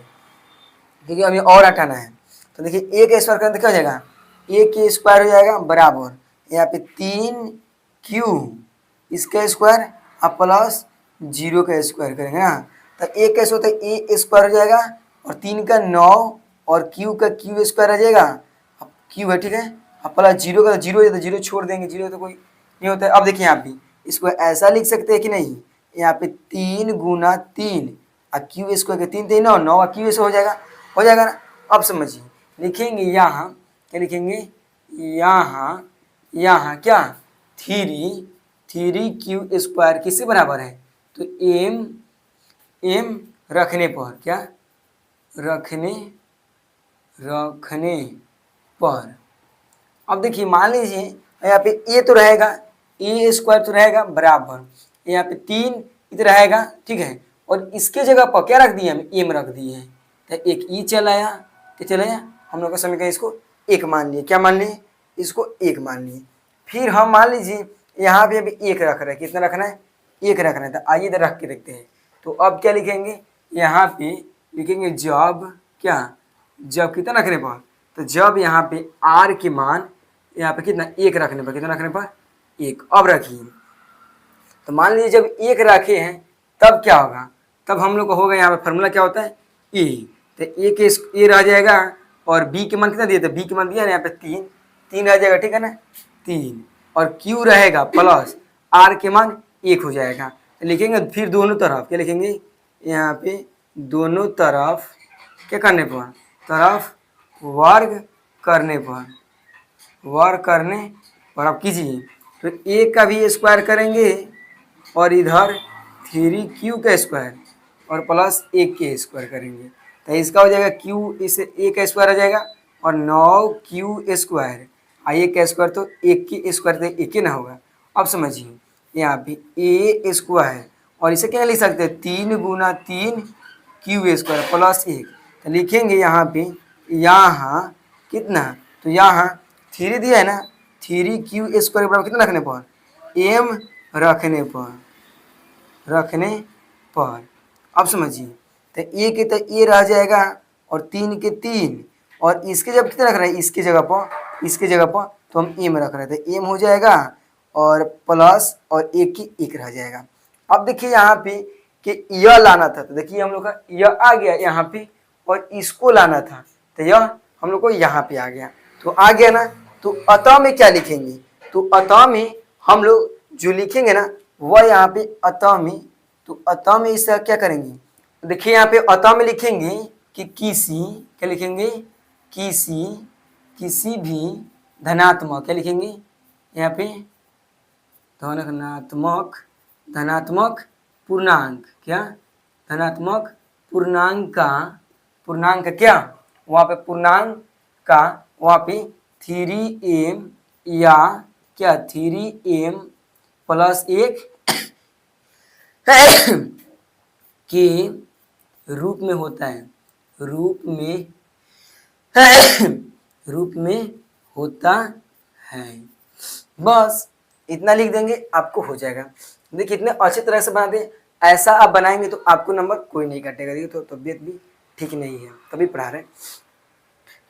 क्योंकि हमें और हटाना है। तो देखिए ए का स्क्वायर करने क्या हो जाएगा, ए के स्क्वायर हो जाएगा बराबर यहाँ पे 3q इसका स्क्वायर अब प्लस 0 का स्क्वायर करेंगे ना, तो ए कैसे होता है, ए स्क्वायर हो जाएगा और 3 का 9 और q का q स्क्वायर आ जाएगा, अब q है, ठीक है, अब प्लस 0 का 0 है तो 0 छोड़ देंगे, 0 तो कोई नहीं होता है। अब देखिए यहाँ पे इसको ऐसा लिख सकते हैं कि नहीं, यहाँ पे 3 गुना 3 और q स्क्वायर के 3 3 9 9 q से हो जाएगा ना। अब समझिए लिखेंगे यहाँ क्या लिखेंगे, यहाँ क्या 3 स्क्वायर किससे बराबर है, तो m रखने पर क्या, रखने पर। अब देखिए मान लीजिए यहाँ पे ए तो रहेगा, ए स्क्वायर तो रहेगा बराबर यहाँ पे 3 इधर रहेगा, ठीक है, और इसके जगह पर क्या रख दिए, हम एम रख दिए हैं, तो एक ई चलाया, क्या चलाया, हम लोग का समीकरण इसको 1 मान लिए, क्या मान लिए, इसको 1 मान लिए। फिर हम मान लीजिए यहाँ पे अभी 1 रख रहे हैं, कितना रखना है, 1 रखना है, तो आइए इधर रख के देखते हैं। तो अब क्या लिखेंगे, यहाँ पे लिखेंगे जब कितना रखने पर, तो जब यहाँ पे आर के मान यहाँ पे कितना 1 रखने पर, कितना रखने पर 1। अब रखिए, तो मान लीजिए जब 1 रखे हैं तब क्या होगा, तब हम लोग को होगा यहाँ पे फार्मूला क्या होता है ए, तो ए के ए रह जाएगा और बी के मान कितना दिया था, बी के मान दिया ना यहाँ पे 3 रह जाएगा, ठीक है ना 3, और क्यू रहेगा प्लस आर के मान 1 हो जाएगा। तो लिखेंगे फिर दोनों तरफ क्या लिखेंगे, यहाँ पे दोनों तरफ क्या करने पर, तरफ वर्ग करने पर आप कीजिए, तो ए का भी स्क्वायर करेंगे और इधर 3q का स्क्वायर और प्लस 1 के स्क्वायर करेंगे, तो इसका हो जाएगा q, इसे ए का स्क्वायर आ जाएगा और 9q स्क्वायर, ए का स्क्वायर तो 1 की स्क्वायर तो 1 ही ना होगा। अब समझिए यहाँ पे ए स्क्वायर और इसे क्या लिख सकते हैं, 3 गुना 3 q स्क्वायर प्लस 1, तो लिखेंगे यहाँ पे यहाँ कितना, तो यहाँ 3 दिया है ना, 3q स्क्वायर बराबर कितना रखने पर, m रखने पर। अब समझिए तो ए के तो ए रह जाएगा और 3 के 3, और इसके जब कितना रख रहे हैं, इसके जगह पर तो हम एम रख रहे थे, एम हो जाएगा और प्लस और 1 की 1 रह जाएगा। अब देखिए यहाँ पे कि यह लाना था, तो देखिए हम लोग का यह आ गया यहाँ पे, और इसको लाना था तो यह हम लोग को यहाँ पे आ गया, तो आ गया ना। तो अतः में क्या लिखेंगे, तो अतः में हम लोग जो लिखेंगे ना वह यहाँ पे अतः में, तो अतः में इसका क्या करेंगे, देखिए यहाँ पे अतः में लिखेंगे कि क्या लिखेंगे, किसी भी धनात्मक, क्या लिखेंगे यहाँ पे, धनात्मक पूर्णांक, क्या धनात्मक पूर्णांक क्या, वहाँ पे पूर्णांक का वहाँ पे 3m या क्या 3m प्लस 1 के रूप में होता है, रूप में होता है। बस इतना लिख देंगे आपको हो जाएगा। देखिए इतने अच्छे तरह से बना दे, ऐसा आप बनाएंगे तो आपको नंबर कोई नहीं काटेगा। देखिए तो तबीयत भी ठीक नहीं है तभी पढ़ा रहे,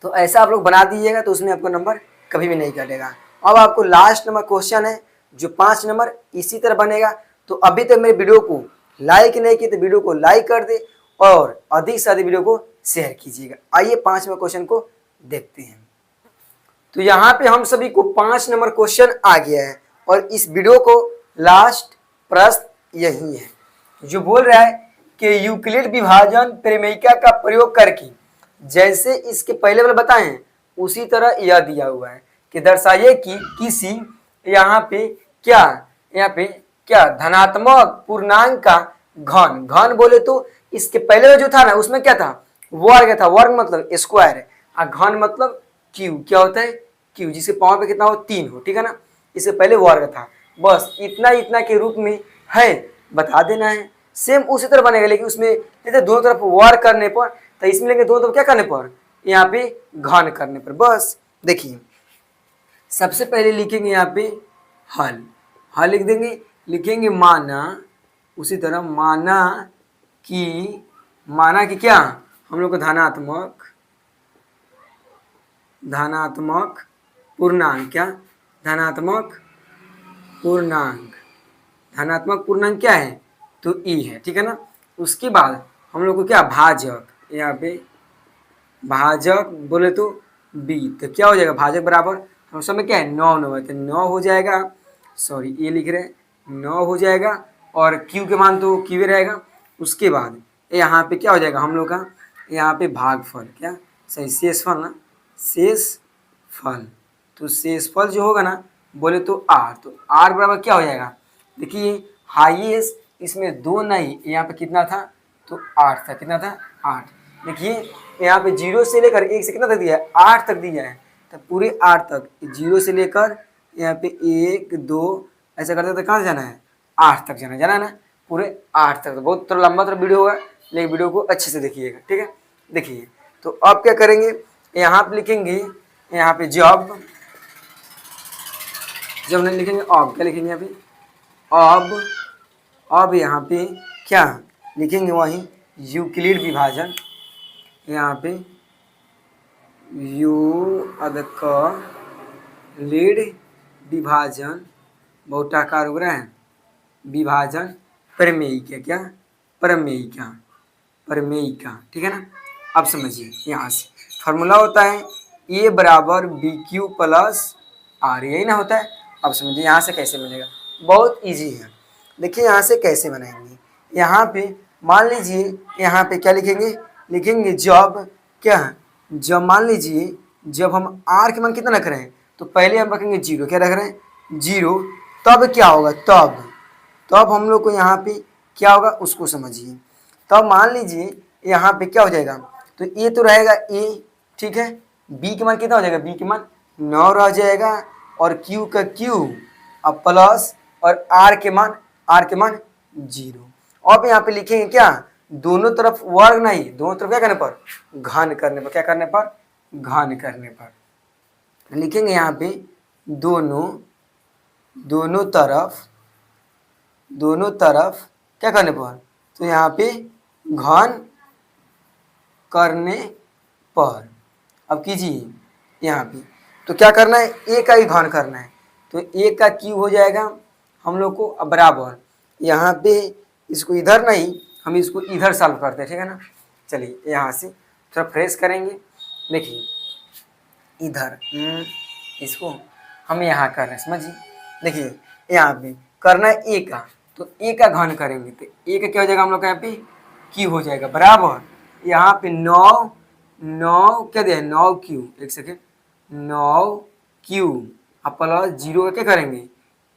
तो ऐसा आप लोग बना दीजिएगा तो उसमें आपको नंबर कभी भी नहीं काटेगा। अब आपको लास्ट नंबर क्वेश्चन है जो 5 नंबर इसी तरह बनेगा। तो अभी तक मेरे वीडियो को लाइक नहीं की तो वीडियो को लाइक कर दे और अधिक से अधिक वीडियो को शेयर कीजिएगा। आइए 5वें क्वेश्चन को देखते हैं। तो यहाँ पे हम सभी को 5 नंबर क्वेश्चन आ गया है और इस वीडियो को लास्ट प्रश्न यही है जो बोल रहा है कि यूक्लिड विभाजन प्रमेयिका का प्रयोग करके जैसे इसके पहले वाले बताए हैं उसी तरह यह दिया हुआ है कि दर्शाइए कि किसी यहाँ पे क्या धनात्मक पूर्णांक का घन, घन बोले तो इसके पहले जो था ना उसमें क्या था, वर्ग था। वर्ग मतलब स्क्वायर है और घन मतलब क्यू, क्या होता है क्यू, जिसके पावर पे कितना हो 3 हो, ठीक है ना। इससे पहले वर्ग था। बस इतना इतना के रूप में है बता देना है। सेम उसी तरह बनेगा लेकिन उसमें जैसे दोनों तरफ वर्ग करने पर, तो इसमें लेंगे दोनों तरफ क्या करने पर, यहाँ पे घन करने पर। बस देखिए सबसे पहले लिखेंगे यहाँ पे हल, हल लिख देंगे, लिखेंगे माना, उसी तरह माना कि क्या हम लोग को धनात्मक पूर्णांक, क्या धनात्मक पूर्णांक क्या है तो ई है, ठीक है ना। उसके बाद हम लोग को क्या भाजक, यहाँ पे भाजक बोले तो बी, तो क्या हो जाएगा भाजक बराबर हम सब में क्या है 9 9 है तो 9 हो जाएगा, सॉरी ये लिख रहे हैं 9 हो जाएगा और क्यू के मान तो क्यू रहेगा। उसके बाद यहाँ पे क्या हो जाएगा हम लोग का, यहाँ पे भागफल, क्या सही शेषफल ना, शेषफल, तो शेषफल जो होगा ना बोले तो आर, तो आर बराबर क्या हो जाएगा, देखिए हाईएस्ट इसमें 2 नहीं, यहाँ पे कितना था तो 8 था, कितना था 8। देखिए यहाँ पे 0 से लेकर 1 से कितना तक दिया है 8 तक दिया है, तो पूरे 8 तक 0 से लेकर यहाँ पे 1 2 ऐसा करते तो कहाँ से जाना है 8 तक जाना है ना, पूरे 8 तक। तो बहुत थोड़ा लंबा थोड़ा वीडियो होगा लेकिन वीडियो को अच्छे से देखिएगा, ठीक है। देखिए तो अब क्या करेंगे, यहाँ पे लिखेंगे, यहाँ पे जब नहीं लिखेंगे अब क्या लिखेंगे यहाँ पे अब यहाँ पे क्या लिखेंगे वही यूक्लिड विभाजन, यहाँ पे यूक्लिड विभाजन बहुत आकार हो रहा है, विभाजन प्रमेयिका, क्या प्रमेयिका, ठीक है ना। अब समझिए यहाँ से फार्मूला होता है ए बराबर बी क्यू प्लस आर, यही ना होता है। अब समझिए यहाँ से कैसे बनेगा, बहुत इजी है। देखिए यहाँ से कैसे बनाएंगे, यहाँ पे मान लीजिए यहाँ पे क्या लिखेंगे जब मान लीजिए जब हम आर के मान कितना रख रहे हैं तो पहले हम रखेंगे 0, क्या रख रहे हैं 0, तब क्या होगा तब हम लोग को यहाँ पे क्या होगा उसको समझिए। तब मान लीजिए यहाँ पे क्या हो जाएगा, तो ए तो रहेगा ए, ठीक है, बी के मान कितना हो जाएगा, बी के मान 9 रह जाएगा और क्यू का क्यू अब प्लस और आर के मान 0। अब यहाँ पे लिखेंगे क्या, दोनों तरफ वर्ग नहीं, दोनों तरफ क्या करने पर घन करने पर, क्या करने पर घन करने पर लिखेंगे यहाँ पे दोनों तरफ क्या करने पर, तो यहाँ पे घन करने पर। अब कीजिए यहाँ पे तो क्या करना है, ए का ही घन करना है, तो ए का क्यू हो जाएगा हम लोग को अब बराबर, यहाँ पे इसको इधर नहीं हम इसको इधर सॉल्व करते हैं, ठीक है ना। चलिए यहाँ से थोड़ा फ्रेश करेंगे, देखिए इधर इसको हम यहाँ कर रहे हैं, समझिए। देखिए यहाँ पे करना है ए का, तो ए का घन करेंगे तो ए का क्या हो जाएगा हम लोग का यहाँ पे क्यू हो जाएगा बराबर, यहाँ पे 9 क्या दिया है 9 क्यू, एक सेकेंड 9 क्यू अब प्लस 0 क्या करेंगे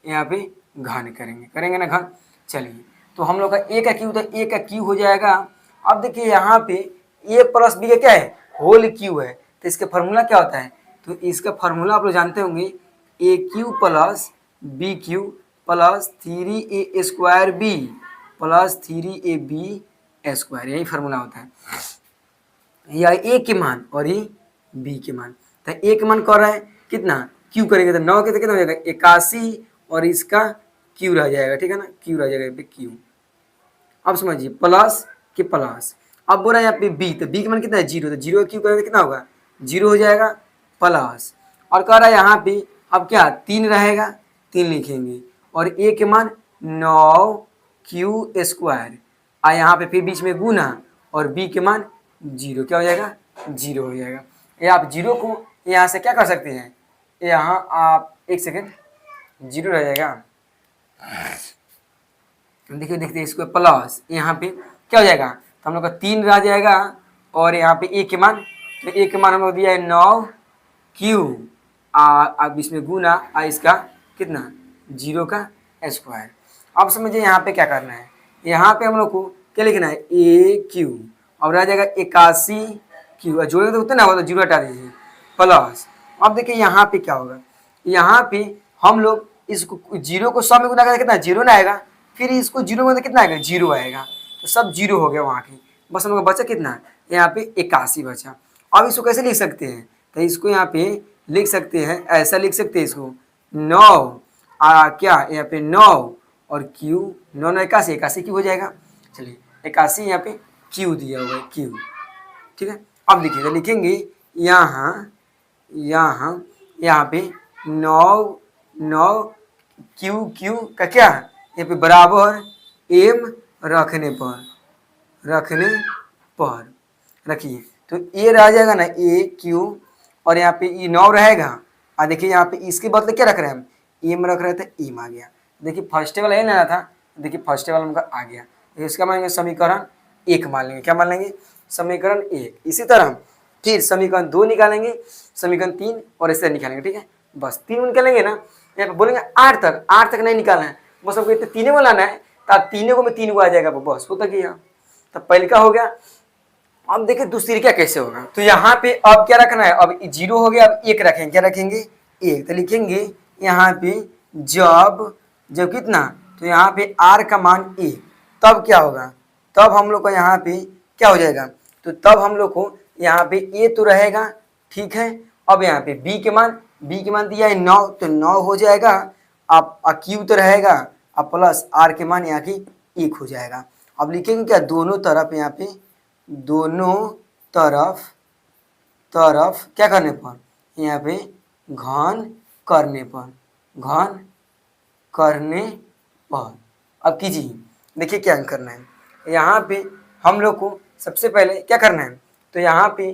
यहाँ पे घन करेंगे ना घन। चलिए तो हम लोग का ए का क्यू, तो ए का क्यू हो जाएगा। अब देखिए यहाँ पे ए प्लस बी का क्या है होल क्यू है, तो इसका फार्मूला क्या होता है, तो इसका फार्मूला आप लोग जानते होंगे a cube plus b Q plus 3a square b plus 3ab square, यही फार्मूला होता है। या ए के मान और ये बी के मान, तो ए के मान कर रहा है कितना क्यू करेंगे तो 9 के तो कितना हो जाएगा 81 और इसका क्यू रह जाएगा, ठीक है ना, क्यू रह जाएगा क्यू। अब समझिए प्लस के प्लस, अब बोल रहा है यहाँ पे बी, तो बी का मान कितना है 0, तो 0 क्यू करेंगे कितना होगा 0 हो जाएगा प्लस, और कह रहा है यहाँ पे अब क्या 3 रहेगा 3 लिखेंगे, और ए के मान 9q², और यहाँ पे फिर बीच में गुना और b के मान 0, क्या हो जाएगा 0 हो जाएगा। ये आप 0 को यहाँ से क्या कर सकते हैं, यहाँ आप एक सेकेंड 0 रह जाएगा, देखिए देखते इसको प्लस यहाँ पे क्या हो जाएगा, तो हम लोग का 3 रह जाएगा और यहाँ पे ए के मान, तो ए के मान हम लोग दिया है 9q, अब इसमें गुना इसका कितना 0 का स्क्वायर। अब समझिए यहाँ पे क्या करना है, यहाँ पे हम लोग को क्या लिखना है AQ, अब रह जाएगा 81q, जोड़ेंगे तो उतना ना होगा तो 0 हटा दीजिए प्लस। अब देखिए यहाँ पे क्या होगा, यहाँ पे हम लोग इसको 0 को 100 में गुना करके कितना 0 ना आएगा, फिर इसको 0 में कितना आएगा 0 आएगा, तो सब 0 हो गया वहाँ की, बस हम लोग बचा कितना यहाँ पे 81 बचा। अब इसको कैसे लिख सकते हैं, तो इसको यहाँ पे लिख सकते हैं, ऐसा लिख सकते हैं इसको 9 क्या यहाँ पे 9 और q 9 9 81 81 क्यू हो जाएगा। चलिए 81 यहाँ पे q दिया हुआ है q, ठीक है। अब देखिएगा लिखेंगे यहाँ यहाँ पे 9 9 q का क्या यहाँ पे बराबर m रखने पर रखिए, तो ए रह जाएगा ना AQ, और यहाँ पे ये 9 रहेगा, और देखिए यहाँ पे इसके बदले क्या रख रहे हैं हम एम रख रहे थे, एम आ गया। देखिए फर्स्ट वाला ये लेना था, देखिए फर्स्ट वाला हमका आ गया, इसका मानेंगे समीकरण 1 मान लेंगे, क्या मान लेंगे समीकरण 1। इसी तरह फिर समीकरण 2 निकालेंगे, समीकरण 3 और ऐसे निकालेंगे, ठीक है। बस 3 निकालेंगे ना, यहाँ पे बोलेंगे 8 तक नहीं निकालना है, बस हमको इतने तीनों को लाना है, तो आप तीनों को में 3 को आ जाएगा, बस होता क्या। तो पहले का हो गया। अब देखिए दूसरी क्या कैसे होगा, तो यहाँ पे अब क्या रखना है, अब 0 हो गया, अब 1 रखेंगे, क्या रखेंगे 1, तो लिखेंगे यहाँ पे जब कितना, तो यहाँ पे r का मान 1, तब क्या होगा, तब हम लोग को यहाँ पे क्या हो जाएगा, तो तब हम लोग को यहाँ पे a तो रहेगा, ठीक है। अब यहाँ पे b के मान दिया है 9, तो 9 हो जाएगा, अब q तो रहेगा, अब प्लस r के मान यहाँ की 1 हो जाएगा। अब लिखेंगे क्या, दोनों तरफ यहाँ पे दोनों तरफ क्या करने पर, यहाँ पे घन करने पर अब कीजिए, देखिए क्या करना है, यहाँ पे हम लोग को सबसे पहले क्या करना है, तो यहाँ पे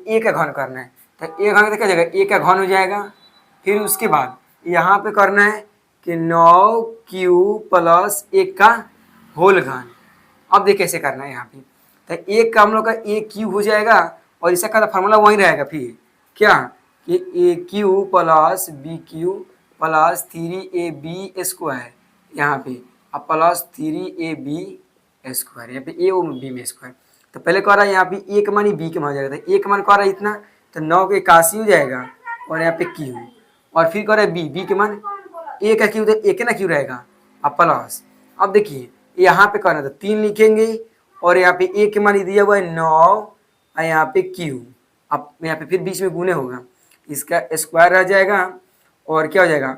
a का घन करना है, तो a घन तो क्या जाएगा a का घन हो जाएगा। फिर उसके बाद यहाँ पे करना है कि 9q प्लस 1 का होल घन। अब देखिए कैसे करना है, यहाँ पे तो 1 का हम लोग का AQ हो जाएगा, और इसका का फार्मूला वही रहेगा, फिर क्या कि AQ plus BQ plus 3AB², यहाँ पे अब प्लस 3AB², यहाँ पे A और B में स्क्वायर। तो पहले कह रहा है यहाँ पे A का मान B के मान हो जाएगा, तो A का मान कह रहा है इतना, तो 9 के 81 हो जाएगा, और यहाँ पे Q, और फिर कह रहा है B के मान A का Q, तो A के ना Q रहेगा, अब प्लस। अब देखिए यहाँ पे करना, तो 3 लिखेंगे, और यहाँ पे A के मान दिया हुआ है 9, और यहाँ पे Q, अब यहाँ पे फिर बीच में गुने होगा, इसका स्क्वायर रह जाएगा, और क्या हो जाएगा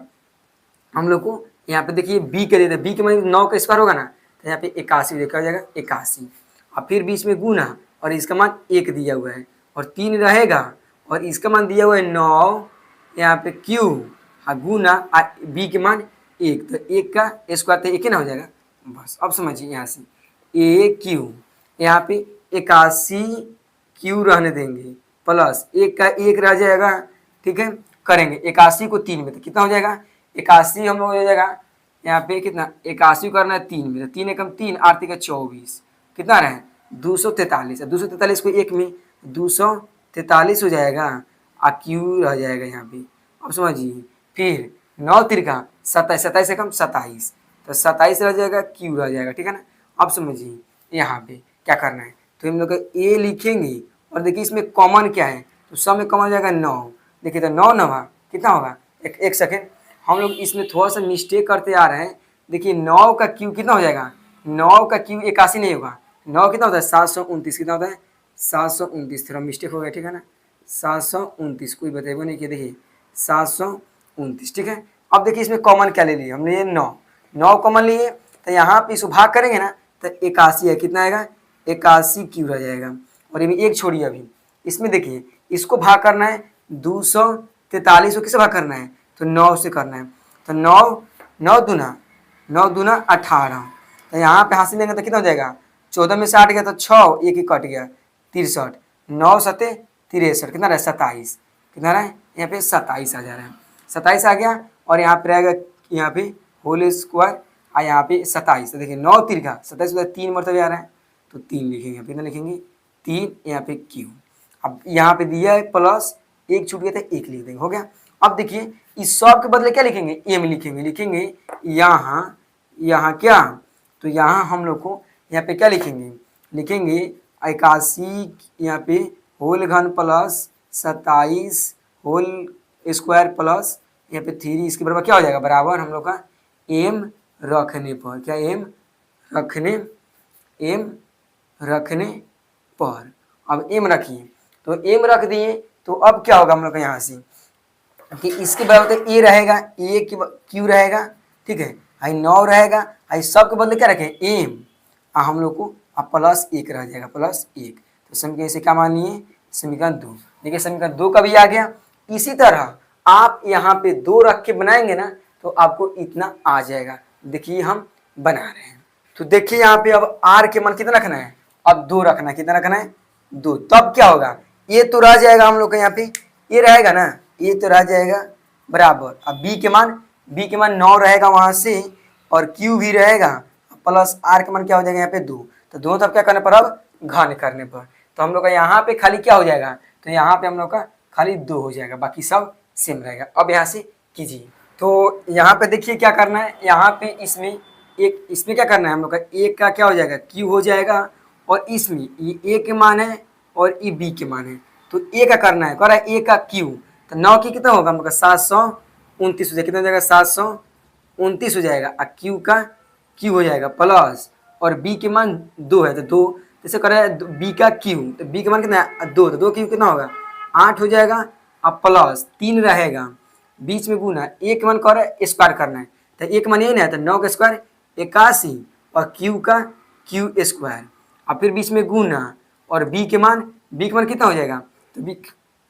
हम लोग को यहाँ पे देखिए B के देते, B के मान 9 का स्क्वायर होगा ना, तो यहाँ पे 81 देखा जाएगा 81, अब फिर बीच में गुना, और इसका मान 1 दिया हुआ है, और 3 रहेगा, और इसका मान दिया हुआ है 9, यहाँ पे Q, हाँ गुना B के मान 1, तो 1 का स्क्वायर तो 1 ही ना हो जाएगा। बस अब समझिए यहाँ से AQ, यहाँ पे 81q रहने देंगे, प्लस 1 का 1 रह जाएगा, ठीक है। करेंगे 81 को 3 में, तो कितना हो जाएगा 81 हम लोग हो जाएगा यहाँ पे कितना 81 करना है 3 में, तो 3 एकम 3 8 का 24, कितना रहे 243, 243 को 1 में 243 हो जाएगा, Q रह जाएगा यहाँ पे। अब समझिए फिर 9 तिरका 27, 27 एकम 27, तो 27 रह जाएगा, Q रह जाएगा, ठीक है ना। अब समझिए यहाँ पे क्या करना है, तो हम लोग A लिखेंगे, और देखिए इसमें कॉमन क्या है, तो सब में कॉमन हो जाएगा 9, देखिए तो 9 9 कितना होगा, एक सेकेंड, हम लोग इसमें थोड़ा सा मिस्टेक करते आ रहे हैं। देखिए 9 का Q कितना हो जाएगा, 9 का Q 81 नहीं होगा, 9 कितना होता है 729, कितना होता है 729, थोड़ा मिस्टेक हो गया, ठीक है ना 729, कोई बताएगा नहीं कि देखिए 729, ठीक है। अब देखिए इसमें कॉमन क्या ले लिए हमने, ये 9 कॉमन लिए, तो यहाँ पे इसको भाग करेंगे ना, तो 81 है, कितना आएगा 81q रह जाएगा, और ये भी एक छोड़िए अभी, इसमें देखिए इसको भाग करना है 243 को किससे भाग करना है, तो 9 से करना है, तो 9 9 दूना 18। तो यहाँ पे हासिल लेंगे तो कितना हो जाएगा, 14 में से 8 गया तो 6, एक ही कट गया, 63। 9 सते 63, कितना रहा 27, कितना रहा यहाँ पे 27 आ जा रहा है, 27 आ गया। और यहाँ पे रहेगा यहाँ पे होल स्क्वायर और यहाँ पे 27। तो देखिए 9 3 का 27 3 मरतबे आ रहा है, तो 3 लिखेंगे, कितना लिखेंगे 3, यहाँ पे क्यू। अब यहाँ पे दिया है प्लस, एक छूट गया था, एक लिख देंगे, हो गया। अब देखिए इस सब के बदले क्या लिखेंगे, एम लिखेंगे यहाँ क्या, तो यहाँ हम लोग को यहाँ पे क्या लिखेंगे 81 यहाँ पे होल घन प्लस 27 होल स्क्वायर प्लस यहाँ पे 3, इसके बराबर क्या हो जाएगा, बराबर हम लोग का एम रखने पर, क्या एम रखने पर। अब एम रखिए, तो एम रख दिए, तो अब क्या होगा हम लोग का यहाँ से कि इसके बराबर तो ए रहेगा, ए क्यू रहेगा, ठीक है, आई 9 रहेगा, आई सब के बदले क्या रखें एम, हम लोग को अब प्लस 1 रह जाएगा, प्लस 1। तो समीकरण से क्या मान लिए, समीकरण 2। देखिए समीकरण 2 का भी आ गया। इसी तरह आप यहाँ पे 2 रख के बनाएंगे ना तो आपको इतना आ जाएगा। देखिए हम बना रहे हैं, तो देखिए यहाँ पे अब आर के मान कितना रखना है, अब 2 रखना है, कितना रखना है 2। तब क्या होगा, ये तो रह जाएगा हम लोग का यहाँ पे, ये रहेगा ना, ये तो रह जाएगा बराबर। अब बी के मान 9 रहेगा वहां से, और क्यू भी रहेगा, प्लस आर के मान क्या हो जाएगा यहाँ पे 2। तो दोनों तब क्या करने पर, अब घन करने पर, तो हम लोग का यहाँ पे खाली क्या हो जाएगा, तो यहाँ पे हम लोग का खाली 2 हो जाएगा, बाकी सब सेम रहेगा। अब यहाँ से कीजिए, तो यहाँ पे देखिए क्या करना है, यहाँ पे इसमें क्या करना है हम लोग का, एक का क्या हो जाएगा क्यू हो जाएगा, और इसमें ये ए के मान है और ये बी के मान है, तो ए का करना है, कर रहा है ए का क्यू। तो 9 की कितना होगा हम लोग का 729 हो जाएगा, कितना हो जाएगा 729 हो जाएगा, और क्यू का क्यू हो जाएगा प्लस, और बी के मान 2 है, तो 2 जैसे कर रहा है बी का क्यू, तो बी के मान कितना है 2, तो 2 क्यू कितना होगा 8 हो जाएगा, अब प्लस 3 रहेगा, बीच में गुना, एक मान कर स्क्वायर करना है, तो एक मान ये ना है, तो 9 का स्क्वायर 81, और क्यू का क्यू स्क्वायर, और फिर बीच में गुना, और बी के मान कितना हो जाएगा, तो बी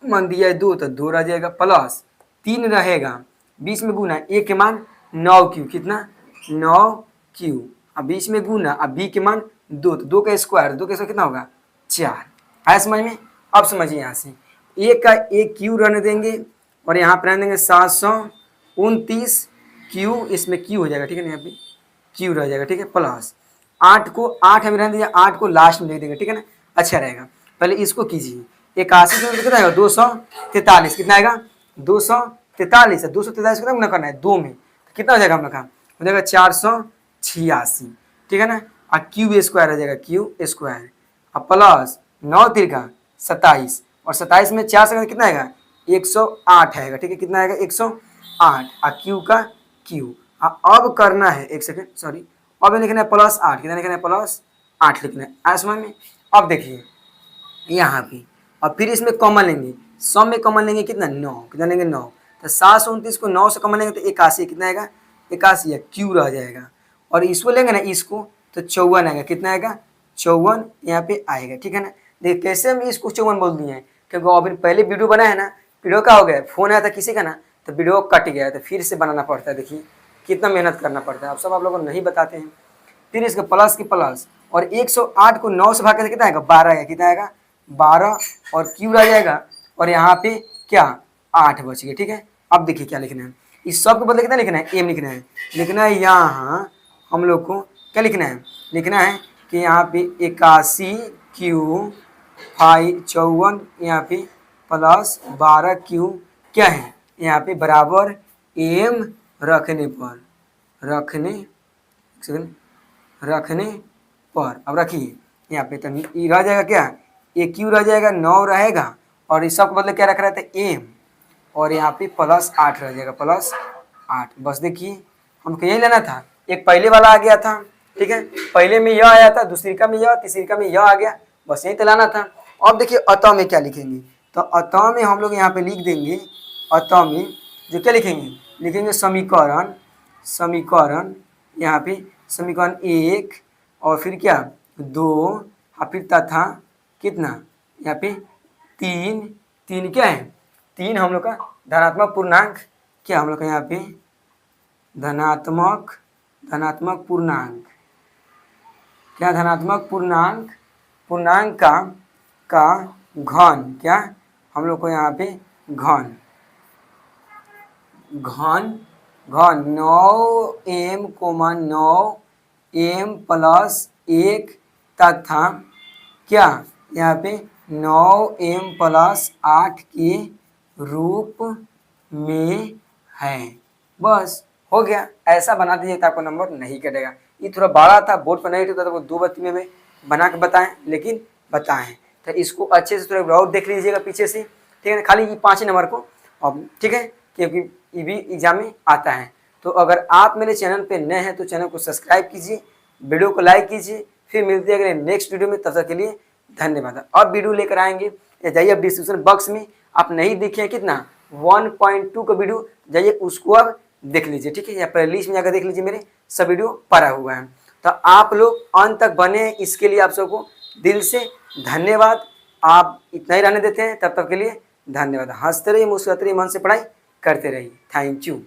मान दिया है 2, तो 2 रह जाएगा, प्लस 3 रहेगा, बीच में गुना, ए के मान 9 क्यू, कितना 9 क्यू, अब बीच में गुना, अब बी के मान 2, तो 2 का स्क्वायर कितना होगा 4। आया समझ में। अब समझिए यहाँ से ए का एक क्यू रहने देंगे, और यहाँ पर रहने देंगे 729 क्यू, इसमें क्यू हो जाएगा, ठीक है ना, यहाँ पे क्यू रह जाएगा, ठीक है, प्लस 8 को 8 हमें रहने दीजिए, 8 को लास्ट में लिख देंगे, ठीक है ना, अच्छा रहेगा। पहले इसको कीजिए, 81 से कितना आएगा 243, कितना आएगा 243 है, 243 कितना गुना करना है 2 में, तो कितना हो जाएगा हम लोग का, हो जाएगा 486, ठीक है ना, और क्यू स्क्वायर हो जाएगा क्यू स्क्वायर, अब प्लस 9 तिरका 27, और 27 में 4 से कितना आएगा 108 आएगा, ठीक है, कितना आएगा 108, और क्यू का क्यू। अब करना है, एक सेकेंड सॉरी, अब लिखना है प्लस 8, कितना लिखना है प्लस 8 लिखना है, आया समझ में। अब देखिए यहाँ पे, और फिर इसमें कॉमन लेंगे, सम में कॉमन लेंगे कितना 9, कितना लेंगे 9, तो 729 को 9 से कॉमन लेंगे तो 81, कितना आएगा 81 है, क्यू रह जाएगा, और इसको लेंगे ना इसको तो 54 आएगा, कितना आएगा 54 यहाँ पे आएगा, ठीक है ना। देखिए कैसे हम इसको 54 बोल दिए हैं, क्योंकि अभी पहले वीडियो बनाया है ना, वीडियो क्या हो गया, फोन आया था किसी का ना, तो वीडियो कट गया, तो फिर से बनाना पड़ता है, देखिए कितना मेहनत करना पड़ता है, आप सब आप लोगों को नहीं बताते हैं। फिर इसके प्लस की प्लस, और 108 को 9 से भाग के कितना आएगा 12 आएगा, कितना आएगा 12, और क्यू रह जाएगा, और यहाँ पे क्या 8 बच गए, ठीक है। अब देखिए क्या लिखना है, इस सब के बदले कितना लिखना है एम लिखना है यहाँ हम लोग को क्या लिखना है कि यहाँ पे 81 क्यू 54 यहाँ पे प्लस 12 क्यू क्या है यहाँ पे बराबर एम रखने पर। अब रखिए यहाँ पे, तो ये रह जाएगा क्या, ए क्यू रह जाएगा 9 रहेगा, और इस सब के बदले क्या रख रहा था एम, और यहाँ पे प्लस 8 रह जाएगा, प्लस 8। बस देखिए हमको यही लेना था, एक पहले वाला आ गया था, ठीक है, पहले में यह आया था, दूसरी का में यह, तीसरी का में यह आ गया, बस यही तो लाना था। अब देखिए अतः में क्या लिखेंगे, तो अतः में हम लोग यहाँ पे लिख देंगे, अतः में जो क्या लिखेंगे समीकरण यहाँ पे समीकरण 1, और फिर क्या 2, और फिर तथा कितना यहाँ पे 3 क्या है 3 हम लोग का धनात्मक पूर्णांक, क्या हम लोग का यहाँ पे धनात्मक धनात्मक पूर्णांक, क्या धनात्मक पूर्णांक, पूर्णांक का घन, क्या हम लोग को यहाँ पे घन घन घन 9m 9m+1 तथा क्या यहाँ पे 9m+8 के रूप में है। बस हो गया, ऐसा बना दीजिए तो आपको नंबर नहीं कटेगा। ये थोड़ा बड़ा था, बोर्ड पर नहीं होता तो वो 2 बत्ती में बना के बताएं, लेकिन बताएं तो इसको अच्छे से थोड़ा और देख लीजिएगा पीछे से, ठीक है ना, खाली ये 5 नंबर को। अब ठीक है, क्योंकि ये भी एग्जाम में आता है। तो अगर आप मेरे चैनल पे नए हैं तो चैनल को सब्सक्राइब कीजिए, वीडियो को लाइक कीजिए। फिर मिलते हैं अगले नेक्स्ट वीडियो में, तब तक के लिए धन्यवाद। अब वीडियो लेकर आएंगे, जाइए अब डिस्क्रिप्शन बॉक्स में आप नहीं देखे कितना 1.2 का वीडियो, जाइए उसको अब देख लीजिए, ठीक है, या प्लेलिस्ट में जाकर देख लीजिए, मेरे सब वीडियो पड़ा हुआ है। तो आप लोग अंत तक बने, इसके लिए आप सबको दिल से धन्यवाद। आप इतना ही रहने देते हैं, तब तक के लिए धन्यवाद। हंसते रहिए, मुस्कुराते रहिए, मन से पढ़ाई करते रहिए। Thank you.